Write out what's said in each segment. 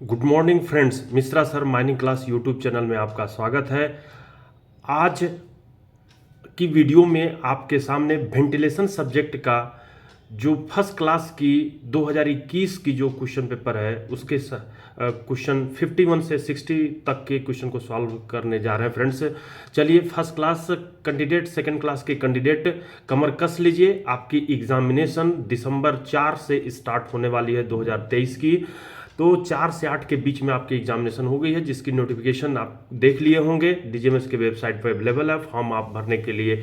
Good morning friends, Mishra sir mining class YouTube channel में आपका स्वागत है। आज की वीडियो में आपके सामने वेंटिलेशन सब्जेक्ट का जो फर्स्ट क्लास की 2021 की जो क्वेश्चन पेपर है उसके क्वेश्चन 51 से 60 तक के क्वेश्चन को सॉल्व करने जा रहे हैं फ्रेंड्स। चलिए, first class candidate, second class के कैंडिडेट कमर कस लीजिए। आपकी एग्जामिनेशन दिसंबर 4 से स्टार्ट होने वाली है 2023 की। तो 4 से 8 के बीच में आपकी एग्जामिनेशन हो गई है, जिसकी नोटिफिकेशन आप देख लिए होंगे। डीजीएमएस के वेबसाइट पर अवेलेबल है। फॉर्म आप भरने के लिए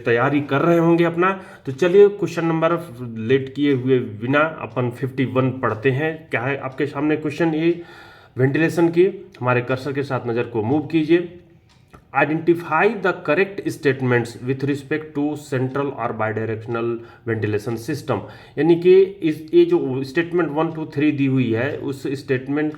तैयारी कर रहे होंगे अपना। तो चलिए, क्वेश्चन नंबर लेट किए हुए बिना अपन 51 पढ़ते हैं। क्या है आपके सामने क्वेश्चन? ये वेंटिलेशन की हमारे कर्सर के साथ नज़र को मूव कीजिए। Identify the correct statements with respect to central और बायडायरेक्शनल वेंटिलेशन सिस्टम। यानी कि ये जो स्टेटमेंट 1 2 3 दी हुई है, उस स्टेटमेंट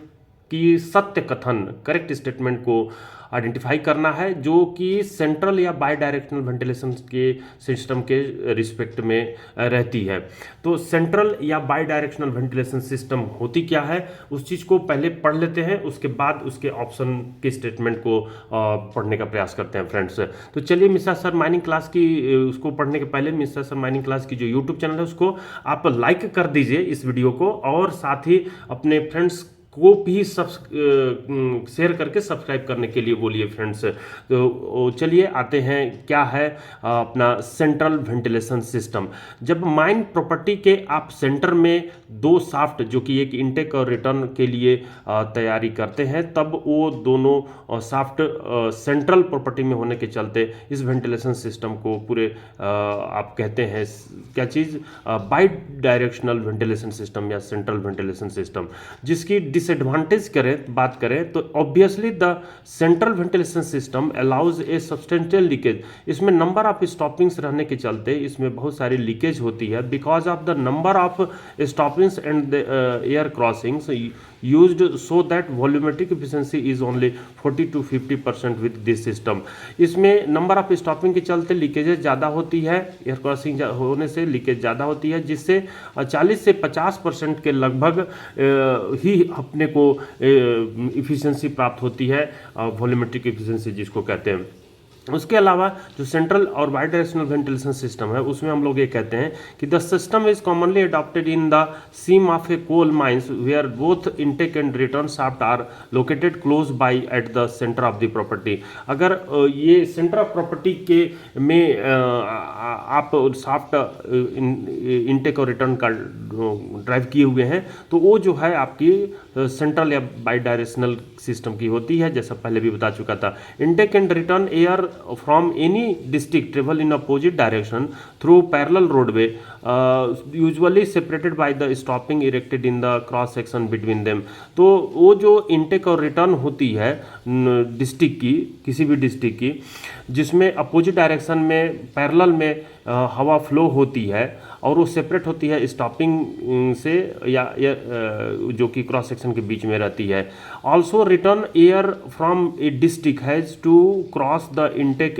की सत्य कथन, करेक्ट स्टेटमेंट को आइडेंटिफाई करना है जो कि सेंट्रल या बाई डायरेक्शनल वेंटिलेशन के सिस्टम के रिस्पेक्ट में रहती है। तो सेंट्रल या बाई डायरेक्शनल वेंटिलेशन सिस्टम होती क्या है, उस चीज़ को पहले पढ़ लेते हैं, उसके बाद उसके ऑप्शन के स्टेटमेंट को पढ़ने का प्रयास करते हैं फ्रेंड्स। तो चलिए, मिश्रा सर माइनिंग क्लास की उसको पढ़ने के पहले मिश्रा सर माइनिंग क्लास की जो यूट्यूब चैनल है उसको आप लाइक कर दीजिए इस वीडियो को, और साथ ही अपने फ्रेंड्स को भी शेयर करके सब्सक्राइब करने के लिए बोलिए फ्रेंड्स। तो चलिए आते हैं, क्या है अपना सेंट्रल वेंटिलेशन सिस्टम। जब माइन प्रॉपर्टी के आप सेंटर में दो शाफ्ट जो कि एक इनटेक और रिटर्न के लिए तैयारी करते हैं, तब वो दोनों शाफ्ट सेंट्रल प्रॉपर्टी में होने के चलते इस वेंटिलेशन सिस्टम को पूरे आप कहते हैं क्या चीज़, बाई डायरेक्शनल वेंटिलेशन सिस्टम या सेंट्रल वेंटिलेशन सिस्टम। जिसकी डिसएडवांटेज बात करें तो obviously the central ventilation system allows a substantial leakage. इसमें नंबर ऑफ स्टॉपिंग्स रहने के चलते इसमें बहुत सारी लीकेज होती है। Because of the number of stoppings and the air crossings used so that volumetric efficiency is only 40 to 50% with this system। इसमें नंबर ऑफ स्टॉपिंग के चलते लीकेजेस ज़्यादा होती है, एयर क्रॉसिंग होने से लीकेज ज़्यादा होती है, जिससे 40 से 50% के लगभग ही अपने को इफिशिएंसी प्राप्त होती है, वॉल्यूमेट्रिक इफिशिएंसी जिसको कहते हैं। उसके अलावा जो सेंट्रल और बाई डायरेक्शनल वेंटिलेशन सिस्टम है उसमें हम लोग ये कहते हैं कि the system is commonly adopted in the seam of a coal mines where both intake and return shaft are located close by at the centre of the property. अगर ये सेंटर ऑफ प्रॉपर्टी के में आप shaft intake और return का drive किए हुए हैं, तो वो जो है आपकी सेंट्रल या बाई डायरेक्शनल सिस्टम की होती है, जैसा पहले भी बता चुका था। Intake and return air from any district travel in opposite direction through parallel roadway, usually separated by the stopping erected in the cross section between them। तो वो जो इनटेक और रिटर्न होती है डिस्ट्रिक्ट की, किसी भी डिस्ट्रिक्ट की, जिसमें अपोजिट डायरेक्शन में पैरेलल में हवा फ्लो होती है और वो सेपरेट होती है स्टॉपिंग से या जो कि क्रॉस सेक्शन के बीच में रहती है। Also return air from a district has to cross the intake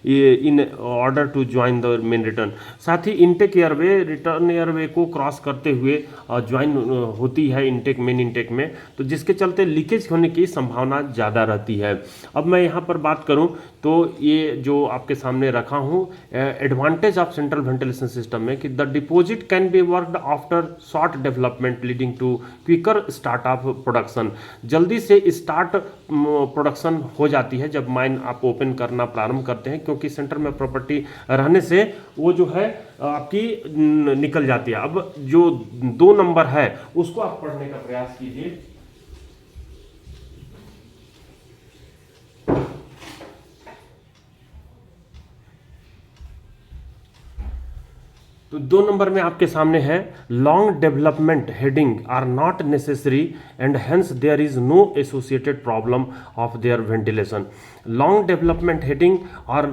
in order to join the main return. साथ ही इनटेक एयरवे रिटर्न एयरवे को क्रॉस करते हुए ज्वाइन होती है इनटेक मेन इनटेक में, तो जिसके चलते लीकेज होने की संभावना ज़्यादा रहती है। अब मैं यहाँ पर बात करूँ तो ये जो आपके सामने रखा हूँ advantage of central ventilation system में कि the deposit can be worked after short development leading to quicker start of production. जल्दी से स्टार्ट प्रोडक्शन हो जाती है जब माइन आप ओपन करना प्रारंभ करते हैं, क्योंकि सेंटर में प्रॉपर्टी रहने से वो जो है आपकी निकल जाती है। अब जो 2 नंबर है उसको आप पढ़ने का प्रयास कीजिए। तो 2 नंबर में आपके सामने है, long development heading are not necessary and hence there is no associated problem of their ventilation. Long development heading are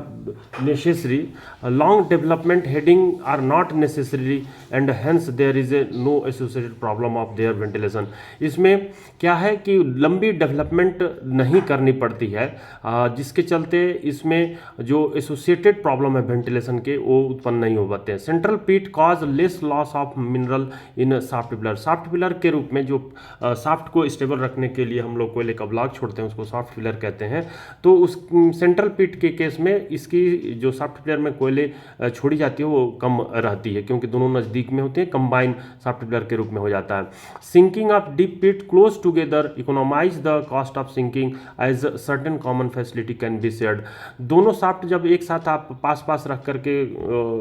necessary, long development heading are not necessary and hence there is a no associated problem of their ventilation. इसमें क्या है कि लंबी development नहीं करनी पड़ती है, जिसके चलते इसमें जो एसोसिएटेड प्रॉब्लम है वेंटिलेशन के वो उत्पन्न नहीं हो पाते हैं। Central pit cause less loss of mineral in shaft pillar. Shaft pillar के रूप में जो साफ्ट को स्टेबल रखने के लिए हम लोग कोयले का ब्लॉक छोड़ते हैं उसको सॉफ्ट पिलर कहते हैं। तो उस सेंट्रल पिट के केस में इसकी जो सॉफ्ट पिलर में कोयले छोड़ी जाती है वो कम रहती है, क्योंकि दोनों नज़दीक में होते हैं, कंबाइन सॉफ्ट पिलर के रूप में हो जाता है। Sinking of deep pit close together economize the cost of sinking as certain common facility can be shared. दोनों सॉफ्ट जब एक साथ आप पास पास रख करके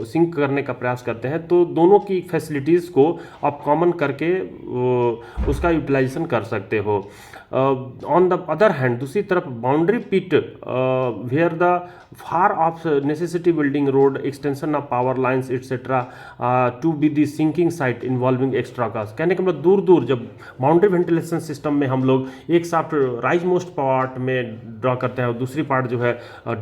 सिंक करने का प्रयास करते हैं तो दोनों की फैसिलिटीज़ को आप कॉमन करके उसका यूटिलाइजेशन कर सकते हो। ऑन द अदर हैंड, दूसरी तरफ boundary pit where the far of necessity building road extension of power lines etcetera to be the sinking site involving extra cost. कहने का मतलब दूर दूर जब बाउंड्री वेंटिलेशन सिस्टम में हम लोग एक साफ्ट राइज मोस्ट पार्ट में ड्रॉ करते हैं और दूसरी पार्ट जो है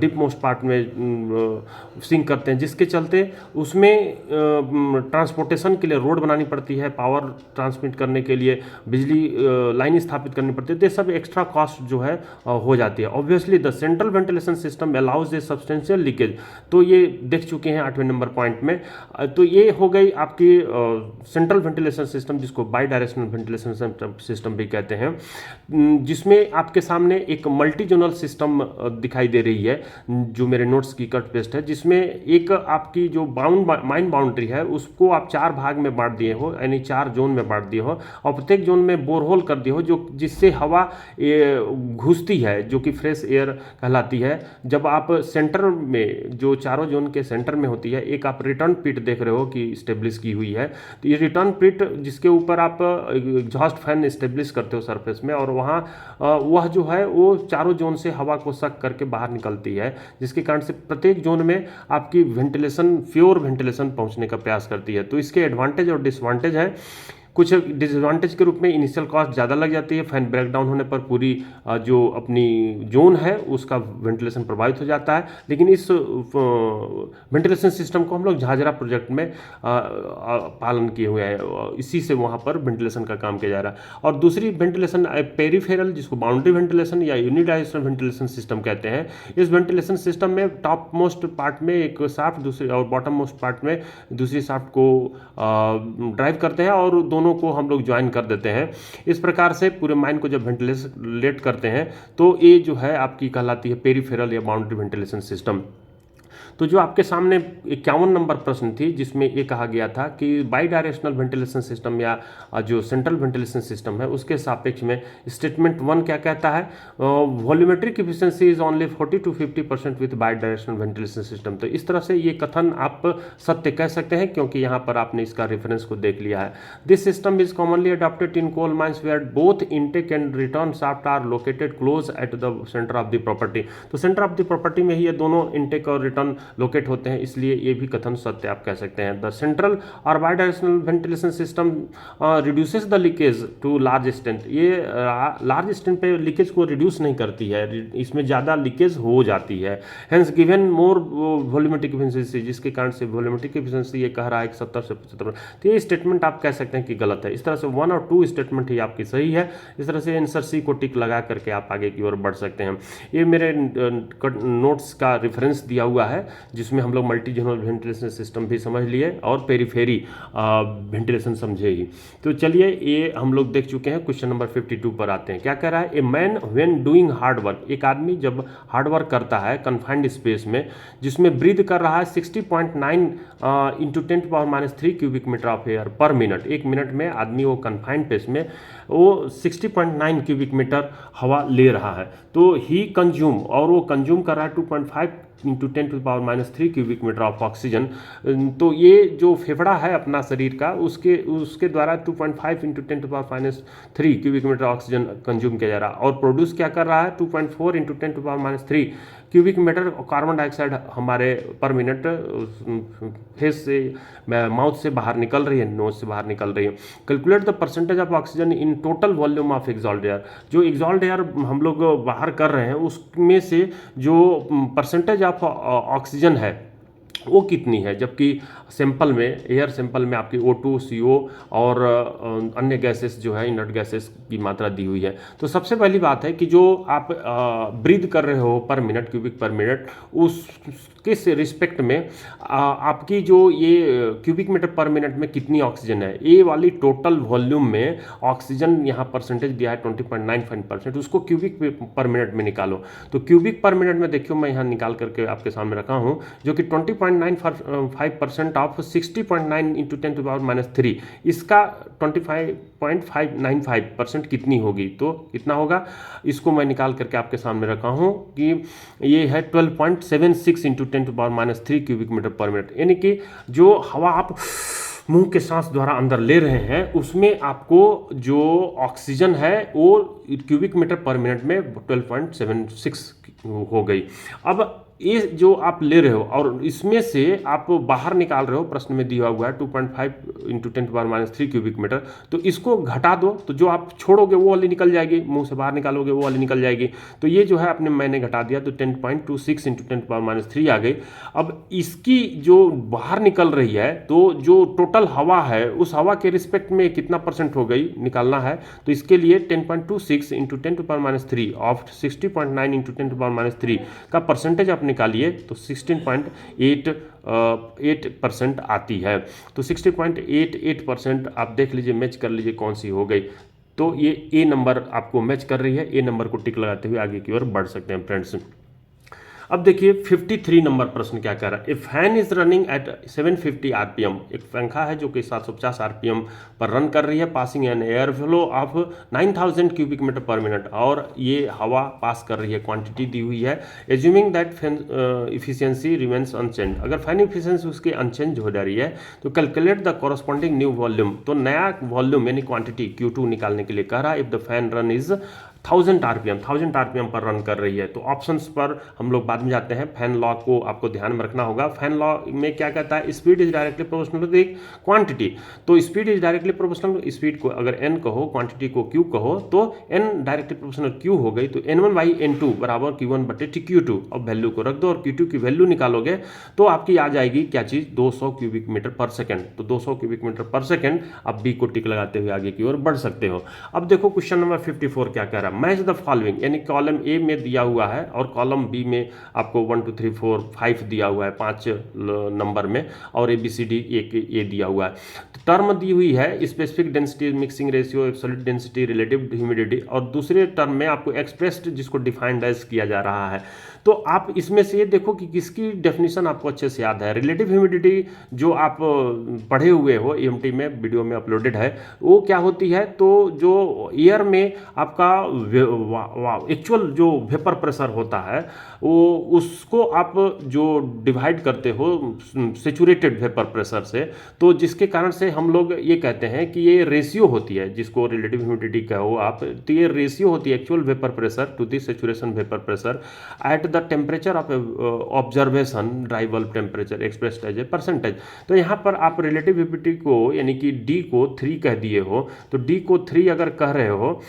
डिप मोस्ट पार्ट में सिंक करते हैं, जिसके चलते उसमें ट्रांसपोर्टेशन के लिए रोड बनानी पड़ती है, पावर ट्रांसमिट करने के लिए बिजली लाइन स्थापित करनी पड़ती है, तो ये सब एक्स्ट्रा कॉस्ट जो है हो जाती है। Obviously the central ventilation system allows a substantial leakage, तो ये देख चुके हैं 8वें नंबर पॉइंट में। तो ये हो गई आपकी सेंट्रल वेंटिलेशन सिस्टम, जिसको बाई डायरेक्शनल वेंटिलेशन सिस्टम भी कहते हैं, जिसमें आपके सामने एक मल्टी जोनल सिस्टम दिखाई दे रही है जो मेरे नोट्स की कट पेस्ट है, जिसमें एक आपकी जो माइन बाउंड्री है उसको आप 4 भाग में बांट दिए हो, यानी 4 जोन में बांट दिए हो और प्रत्येक जोन में बोरहोल कर दिए हो जो जिससे हवा घुसती है, जो कि फ्रेश एयर कहलाती है। जब आप सेंटर में जो चारों जोन के सेंटर में होती है, एक आप रिटर्न पिट देख रहे हो कि स्टेब्लिश की हुई है, तो ये रिटर्न पिट जिसके ऊपर आप एग्जॉस्ट फैन स्टेब्लिश करते हो सरफेस में, और वहाँ वह जो है वो चारों जोन से हवा को सक करके बाहर निकलती है, जिसके कारण से प्रत्येक जोन में आपकी वेंटिलेशन प्योर वेंटिलेशन पहुँचने का प्रयास करती है। तो इसके एडवांटेज और डिसवांटेज है। कुछ डिसएडवांटेज के रूप में इनिशियल कॉस्ट ज़्यादा लग जाती है, फैन ब्रेक डाउन होने पर पूरी जो अपनी जोन है उसका वेंटिलेशन प्रभावित हो जाता है। लेकिन इस वेंटिलेशन सिस्टम को हम लोग झाझरा प्रोजेक्ट में पालन किए हुए हैं, इसी से वहाँ पर वेंटिलेशन का काम किया जा रहा है। और दूसरी वेंटिलेशन पेरीफेरल, जिसको बाउंड्री वेंटिलेशन या यूनिडायरेक्शनल वेंटिलेशन सिस्टम कहते हैं। इस वेंटिलेशन सिस्टम में टॉप मोस्ट पार्ट में एक साफ्ट दूसरी और बॉटम मोस्ट पार्ट में दूसरी साफ्ट को ड्राइव करते हैं और दोनों को हम लोग ज्वाइन कर देते हैं। इस प्रकार से पूरे माइन को जब वेंटिलेट करते हैं तो ये जो है आपकी कहलाती है पेरीफेरल या बाउंड्री वेंटिलेशन सिस्टम। तो जो आपके सामने 51 नंबर प्रश्न थी, जिसमें ये कहा गया था कि बाई डायरेक्शनल वेंटिलेशन सिस्टम या जो सेंट्रल वेंटिलेशन सिस्टम है उसके सापेक्ष में स्टेटमेंट 1 क्या कहता है, volumetric efficiency is only 40 to 50% with by directional ventilation system. तो इस तरह से ये कथन आप सत्य कह सकते हैं, क्योंकि यहाँ पर आपने इसका रेफरेंस को देख लिया है। This system is commonly adopted in coal mines where both intake and return shaft are located close at the centre of the property. तो सेंटर ऑफ द प्रॉपर्टी में ही ये दोनों इनटेक और रिटर्न लोकेट होते हैं, इसलिए ये भी कथन सत्य आप कह सकते हैं। द सेंट्रल और bidirectional ventilation system reduces the leakage to large extent. ये लार्ज एक्सटेंट पे लीकेज को रिड्यूस नहीं करती है, इसमें ज़्यादा लीकेज हो जाती है। Hence given more volumetric efficiency, जिसके कारण से वॉल्यूमेट्रिक एफिशिएंसी ये कह रहा है कि 70 से 75। तो ये स्टेटमेंट आप कह सकते हैं कि गलत है। इस तरह से 1 और 2 स्टेटमेंट ही आपकी सही है। इस तरह से आंसर सी को टिक लगा करके आप आगे की ओर बढ़ सकते हैं। ये मेरे नोट्स का रेफरेंस दिया हुआ है, जिसमें हम लोग मल्टी जोनल वेंटिलेशन सिस्टम भी समझ लिए और पेरीफेरी वेंटिलेशन समझे ही। तो चलिए ये हम लोग देख चुके हैं। क्वेश्चन नंबर 52 पर आते हैं। क्या कह रहा है, a man when doing hard work, एक आदमी जब हार्ड वर्क करता है कन्फाइंड स्पेस में, जिसमें ब्रीथ कर रहा है 60.9 × 10⁻³ cubic metre of air per minute. एक मिनट में आदमी वो कन्फाइंड स्पेस में वो 60.9 क्यूबिक मीटर हवा ले रहा है। तो ही कंज्यूम, और वो कंज्यूम कर रहा है 2.5 × 10⁻³ क्यूबिक मीटर ऑफ ऑक्सीजन। तो ये जो फेफड़ा है अपना शरीर का, उसके द्वारा 2.5 × 10⁻³ क्यूबिक मीटर ऑक्सीजन कंज्यूम किया जा रहा है, और प्रोड्यूस क्या कर रहा है 2.4 × 10⁻³ क्यूबिक मीटर कार्बन डाइऑक्साइड हमारे पर मिनट फेस से माउथ से बाहर निकल रही है, नोज से बाहर निकल रही है। Calculate the percentage of oxygen in total volume of exhaled air. जो एक्सॉल्ड एयर हम लोग बाहर कर रहे हैं उसमें से जो परसेंटेज ऑफ ऑक्सीजन है वो कितनी है, जबकि सैंपल में, एयर सैंपल में आपकी O2, CO और अन्य गैसेस जो है, इनर्ट गैसेस की मात्रा दी हुई है। तो सबसे पहली बात है कि जो आप ब्रीद कर रहे हो पर मिनट, क्यूबिक पर मिनट, उस किस रिस्पेक्ट में आपकी जो ये क्यूबिक मीटर पर मिनट में कितनी ऑक्सीजन है। ये वाली टोटल वॉल्यूम में ऑक्सीजन यहाँ परसेंटेज दिया है 20.95%, उसको क्यूबिक पर मिनट में निकालो। तो क्यूबिक पर मिनट में देखियो मैं यहाँ निकाल करके आपके सामने रखा हूँ, जो कि 20.95% ऑफ 60.9 इंटू 10⁻³ इसका 25.595% कितनी होगी, तो कितना होगा, इसको मैं निकाल करके आपके सामने रखा हूँ कि ये है 12.76 into 10⁻³ cubic metre per minute. यानी कि जो हवा आप मुंह के सांस द्वारा अंदर ले रहे हैं उसमें आपको जो ऑक्सीजन है वो क्यूबिक मीटर पर मिनट में 12.76 हो गई। अब ये जो आप ले रहे हो और इसमें से आप बाहर निकाल रहे हो, प्रश्न में दिया हुआ है 2.5 इंटू 10⁻³ क्यूबिक मीटर, तो इसको घटा दो, तो जो आप छोड़ोगे वो वाली निकल जाएगी, मुंह से बाहर निकालोगे वो वाली निकल जाएगी। तो ये जो है आपने मैंने घटा दिया, तो 10.26 इंटू 10⁻³ आ गई। अब इसकी जो बाहर निकल रही है, तो जो टोटल हवा है उस हवा के रिस्पेक्ट में कितना परसेंट हो गई निकालना है। तो इसके लिए 10.26 इंटू 10⁻³ ऑफ 60.9 इंटू 10⁻³ का परसेंटेज आप निकालिए, तो 16.88% आती है। तो 60.88% आप देख लीजिए, मैच कर लीजिए कौन सी हो गई। तो ये ए नंबर आपको मैच कर रही है, ए नंबर को टिक लगाते हुए आगे की ओर बढ़ सकते हैं फ्रेंड्स। अब देखिए 53 नंबर प्रश्न क्या कह रहा है। ए fan is running at 750 RPM, एक पंखा है जो कि 750 आरपीएम पर रन कर रही है, passing an air flow of 9000 cubic metre per minute, और ये हवा पास कर रही है, क्वांटिटी दी हुई है। Assuming that fan efficiency remains unchange, अगर फैन इफिशियंसी उसकी अनचेंज हो जा रही है तो calculate the corresponding new volume, तो नया वॉल्यूम यानी क्वांटिटी Q2 निकालने के लिए कह रहा है। If the fan run is 1000 RPM पर रन कर रही है। तो ऑप्शंस पर हम लोग बाद में जाते हैं। फैन लॉ को आपको ध्यान में रखना होगा। फैन लॉ में क्या कहता है, speed is directly proportional to the quantity. तो speed is directly proportional, speed को अगर n कहो, क्वांटिटी को q कहो, तो n डायरेक्टली प्रोपोर्शनल q हो गई। तो n1/n2 बराबर q1/TQ2, अब वैल्यू को रख दो और Q2 की वैल्यू निकालोगे तो आपकी आ जाएगी क्या चीज, 200 क्यूबिक मीटर पर सेकेंड। तो 200 क्यूबिक मीटर पर सेकेंड, आप बी को टिक लगाते हुए आगे की ओर बढ़ सकते हो। अब देखो क्वेश्चन नंबर 54 क्या कह रहा है। मैच द फॉलोइंग, यानी कॉलम ए में दिया हुआ है और कॉलम बी में आपको 1 2 3 4 5 दिया हुआ है, 5 नंबर में, और ABCD ए दिया हुआ है। तो टर्म दी हुई है specific density, mixing ratio, absolute density, relative humidity, और दूसरे टर्म में आपको एक्सप्रेस्ड जिसको डिफाइंड एज किया जा रहा है। तो आप इसमें से ये देखो कि किसकी डेफिनेशन आपको अच्छे से याद है। रिलेटिव ह्यूमिडिटी जो आप पढ़े हुए हो EMT में, वीडियो में अपलोडेड है, वो क्या होती है, तो जो एयर में आपका एक्चुअल जो वेपर प्रेशर होता है वो उसको आप जो डिवाइड करते हो सेचुरेटेड वेपर प्रेशर से, तो जिसके कारण से हम लोग ये कहते हैं कि ये रेशियो होती है, जिसको रिलेटिव ह्यूमिडिटी कहो आप, तो ये रेशियो होती है actual vapour pressure to the saturation vapour pressure at the temperature of observation dry bulb temperature expressed as a percentage. तो यहाँ पर आप रिलेटिव ह्यूमिडिटी को यानी कि D को 3 कह दिए हो, तो D को 3 अगर कह रहे हो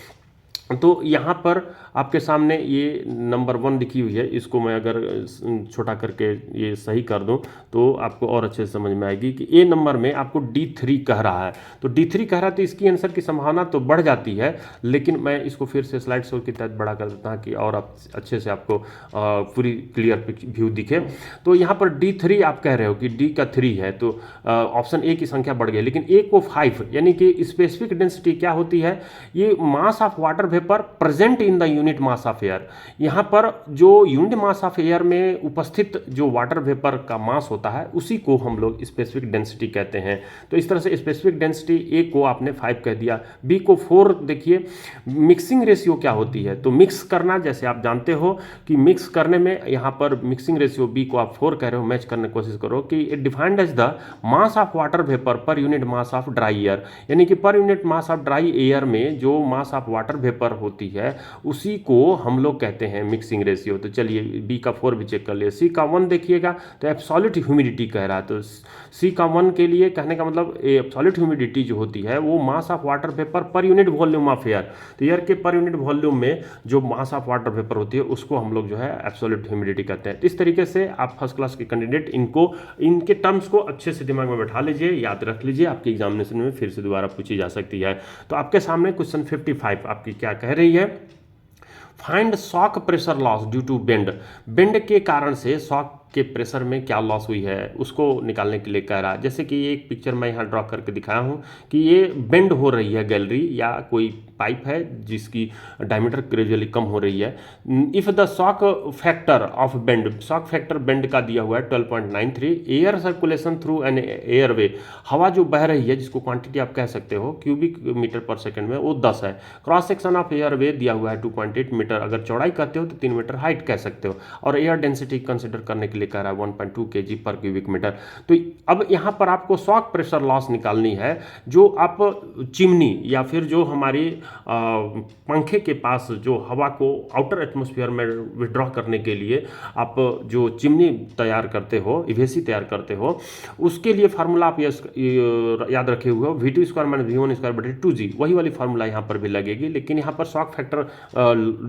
तो यहाँ पर आपके सामने ये नंबर 1 लिखी हुई है, इसको मैं अगर छोटा करके ये सही कर दूं तो आपको और अच्छे से समझ में आएगी कि ए नंबर में आपको D3 कह रहा है। तो D3 कह रहा है तो इसकी आंसर की संभावना तो बढ़ जाती है, लेकिन मैं इसको फिर से स्लाइड शो के तहत बड़ा कर देता हूँ कि और आप अच्छे से आपको पूरी क्लियर व्यू दिखे। तो यहाँ पर D3 आप कह रहे हो कि D का 3 है, तो ऑप्शन ए की संख्या बढ़ गई, लेकिन ए को 5, यानी कि स्पेसिफिक डेंसिटी क्या होती है, ये मास of water vapour present in the unit mass of air. यहाँ पर जो यूनिट मास ऑफ एयर में उपस्थित जो वाटर वेपर का मास होता है उसी को हम लोग स्पेसिफिक डेंसिटी कहते हैं। तो इस तरह से स्पेसिफिक डेंसिटी ए को आपने 5 कह दिया, बी को 4। देखिए मिक्सिंग रेशियो क्या होती है, तो मिक्स करना, जैसे आप जानते हो कि मिक्स करने में यहाँ पर मिक्सिंग रेशियो बी को आप 4 कह रहे हो, मैच करने की कोशिश करो कि it defined as the mass of water vapour per unit mass of dry air, यानी कि per unit mass of dry air में जो mass of water vapour vapour होती है उसी को हम लोग कहते हैं मिक्सिंग रेशियो। तो चलिए बी का 4 भी चेक कर लिए। सी का 1 देखिएगा तो एब्सोल्यूट ह्यूमिडिटी कह रहा है, तो सी का 1 के लिए कहने का मतलब एब्सोल्यूट ह्यूमिडिटी जो होती है वो मास of water vapour per unit volume of air. तो एयर के पर यूनिट वॉल्यूम में जो मास ऑफ वाटर वेपर होती है उसको हम लोग जो है एब्सोल्यूट ह्यूमिडिटी कहते हैं। तो इस तरीके से आप फर्स्ट क्लास के कैंडिडेट इनके टर्म्स को अच्छे से दिमाग में बैठा लीजिए, याद रख लीजिए, आपके एग्जामिनेशन में फिर से दोबारा पूछी जा सकती है। तो आपके सामने क्वेश्चन 55 आपकी क्या कह रही है, find shock pressure loss due to bend के कारण से शॉक के प्रेशर में क्या लॉस हुई है उसको निकालने के लिए कह रहा है। जैसे कि ये एक पिक्चर मैं यहाँ ड्रॉ करके दिखाया हूँ कि ये बेंड हो रही है गैलरी या कोई पाइप है जिसकी डायमीटर ग्रेजुअली कम हो रही है। If the shock factor of bend, shock factor bend का दिया हुआ है 12.93, air circulation through an airway, हवा जो बह रही है जिसको क्वांटिटी आप कह सकते हो क्यूबिक मीटर पर सेकंड में, वो 10 है। क्रॉस सेक्शन ऑफ एयरवे दिया हुआ है 2.8 मीटर, अगर चौड़ाई करते हो तो 3 मीटर हाइट कह सकते हो, और एयर डेंसिटी कंसिडर करने के लिए कह रहा है 1.2 kg पर क्यूबिक मीटर। तो अब यहाँ पर आपको शॉक प्रेशर लॉस निकालनी है, जो आप चिमनी या फिर जो हमारी पंखे के पास जो हवा को आउटर एटमॉस्फेयर में विड्रॉ करने के लिए आप जो चिमनी तैयार करते हो, इवेसी तैयार करते हो, उसके लिए फार्मूला आप याद रखे हुए हो, V2 square minus V1 square बटे 2G, वही वाली फार्मूला यहाँ पर भी लगेगी, लेकिन यहाँ पर शॉक फैक्टर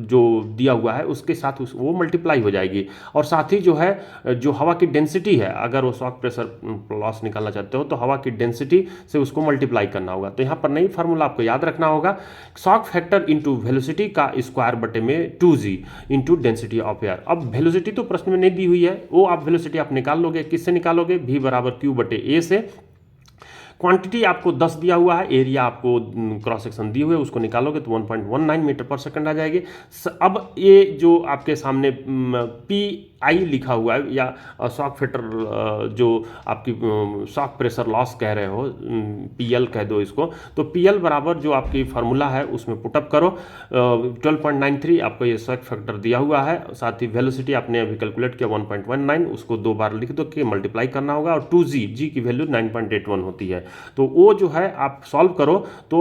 जो दिया हुआ है उसके साथ वो मल्टीप्लाई हो जाएगी, और साथ ही जो है जो हवा की डेंसिटी है, अगर वो शॉक प्रेशर लॉस निकालना चाहते हो तो हवा की डेंसिटी से उसको मल्टीप्लाई करना होगा। तो यहाँ पर नई फार्मूला आपको याद रखना होगा, शॉक फैक्टर इंटू वेलोसिटी का स्क्वायर बटे में 2G into density of air. अब वेलोसिटी तो प्रश्न में नहीं दी हुई है, वो आप वेलोसिटी आप निकाल लोगे, किससे निकालोगे, V बराबर Q बटे A से। क्वांटिटी आपको 10 दिया हुआ है, एरिया आपको क्रॉस सेक्शन दिए हुए उसको निकालोगे तो 1.19 मीटर पर सेकंड आ जाएगी। अब ये जो आपके सामने PI लिखा हुआ है या शॉक फैक्टर जो आपकी शॉक प्रेशर लॉस कह रहे हो, PL कह दो इसको, तो PL बराबर जो आपकी फार्मूला है उसमें पुटअप करो, 12.93 आपको ये शॉक फैक्टर दिया हुआ है, साथ ही वेलोसिटी आपने अभी कैलकुलेट किया 1.19, उसको 2 बार लिख दो कि मल्टीप्लाई करना होगा, और 2G, G की वैल्यू 9.81 होती है। तो वो जो है आप सॉल्व करो तो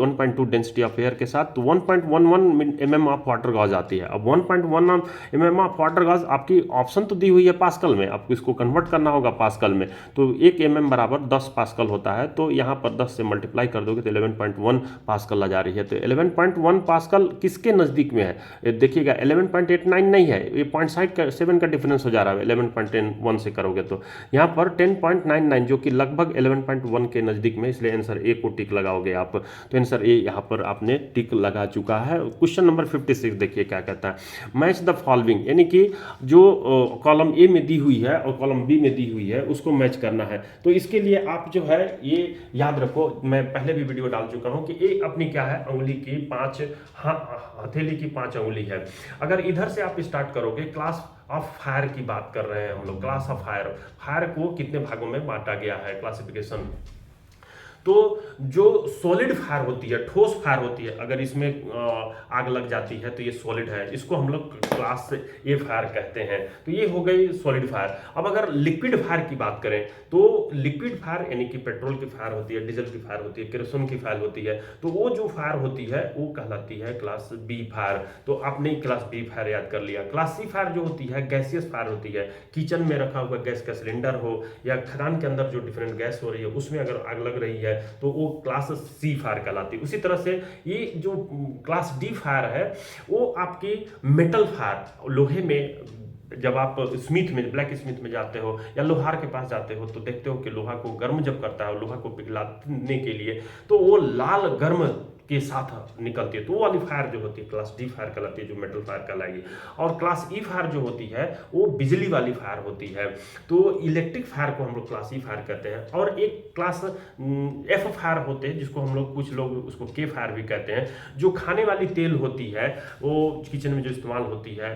1.2 डेंसिटी ऑफ एयर के साथ तो 1.11 mm ऑफ वाटर गॉज आती है। अब 1.1 mm ऑफ वाटर गॉज आपकी ऑप्शन तो दी हुई है पास्कल में, आपको इसको कन्वर्ट करना होगा पास्कल में, तो 1 mm बराबर 10 पास्कल होता है, तो यहाँ पर 10 से मल्टीप्लाई कर दोगे तो 11.1 पास्कल आ जा रही है। तो 11.1 पास्कल किसके नज़दीक में है, देखिएगा 11.89 नहीं है, ये 0.7 का डिफरेंस हो जा रहा है 11.1 से करोगे तो, यहाँ पर 10.99 जो कि लगभग 11.1 के नज़दीक में, इसलिए आंसर ए को टिक लगाओगे आप। तो आंसर ए यहाँ पर आपने टिक लगा चुका है। क्वेश्चन नंबर 56 देखिए क्या कहता है, मैच द फॉलोइंग, यानी कि जो कॉलम ए में दी हुई है और कॉलम बी में दी हुई है उसको मैच करना है। तो इसके लिए आप जो है ये याद रखो, मैं पहले भी वीडियो डाल चुका हूँ कि ए अपनी क्या है, अंगुली की 5 हथेली की 5 अंगुली है। अगर इधर से आप स्टार्ट करोगे, क्लास ऑफ फायर की बात कर रहे हैं हम लोग, क्लास ऑफ फायर, फायर को कितने भागों में बांटा गया है, क्लासिफिकेशन। तो जो सॉलिड फायर होती है, ठोस फायर होती है, अगर इसमें आग लग जाती है तो ये सॉलिड है, इसको हम लोग क्लास ए फायर कहते हैं। तो ये हो गई सॉलिड फायर। अब अगर लिक्विड फायर की बात करें तो लिक्विड फायर यानी कि पेट्रोल की फायर होती है, डीजल की फायर होती है, केरोसिन की फायर होती है, तो वो जो फायर होती है वो कहलाती है क्लास बी फायर। तो आपने क्लास बी फायर याद कर लिया। क्लास सी फायर जो होती है गैसियस फायर होती है, किचन में रखा हुआ गैस का सिलेंडर हो या खदान के अंदर जो डिफरेंट गैस हो रही है उसमें अगर आग लग रही है तो वो क्लास सी फायर कहलाती है। उसी तरह से ये जो क्लास डी फायर है वो आपकी मेटल फायर, लोहे में जब आप स्मिथ में, ब्लैक स्मिथ में जाते हो या लोहार के पास जाते हो तो देखते हो कि लोहा को गर्म जब करता है, लोहा को पिघलाने के लिए, तो वो लाल गर्म के साथ निकलती है, तो वो वाली फायर जो होती है क्लास डी फायर कहलाती है, जो मेटल फायर कहलाएगी। और क्लास ई फायर जो होती है वो बिजली वाली फायर होती है, तो इलेक्ट्रिक फायर को हम लोग क्लास ई फायर कहते हैं। और एक क्लास एफ फायर होते हैं जिसको हम लोग, कुछ लोग उसको के फायर भी कहते हैं, जो खाने वाली तेल होती है वो किचन में जो इस्तेमाल होती है,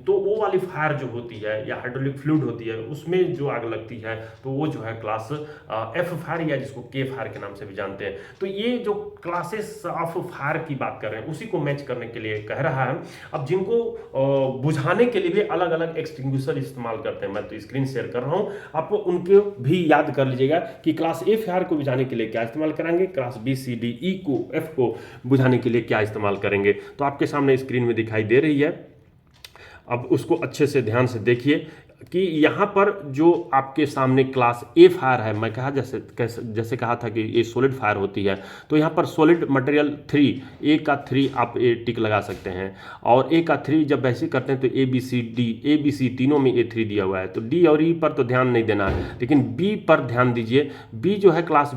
तो वो वाली फायर जो होती है या हाइड्रोलिक फ्लूइड होती है उसमें जो आग लगती है तो वो जो है क्लास एफ फायर या जिसको के फायर के नाम से भी जानते हैं। तो ये जो क्लासेस रेस ऑफ फायर की बात कर रहे हैं, उसी को मैच करने के लिए कह रहा है। अब जिनको बुझाने के लिए भी अलग अलग एक्सटिंग्विशर इस्तेमाल करते हैं, मैं तो स्क्रीन शेयर कर रहा हूं, आप उनके भी याद कर लीजिएगा कि क्लास ए फायर को बुझाने के लिए क्या इस्तेमाल करेंगे, class B C D E को एफ को बुझाने के लिए क्या इस्तेमाल करेंगे। तो आपके सामने स्क्रीन में दिखाई दे रही है। अब उसको अच्छे से ध्यान से देखिए कि यहाँ पर जो आपके सामने क्लास ए फायर है, मैं कहा जैसे कहा था कि ये सॉलिड फायर होती है, तो यहाँ पर सॉलिड मटेरियल 3, ए का 3 आप ए टिक लगा सकते हैं, और ए का 3 जब वैसे करते हैं तो ए बी सी तीनों में ए 3 दिया हुआ है, तो डी और ई पर तो ध्यान नहीं देना है, लेकिन बी पर ध्यान दीजिए। बी जो है क्लास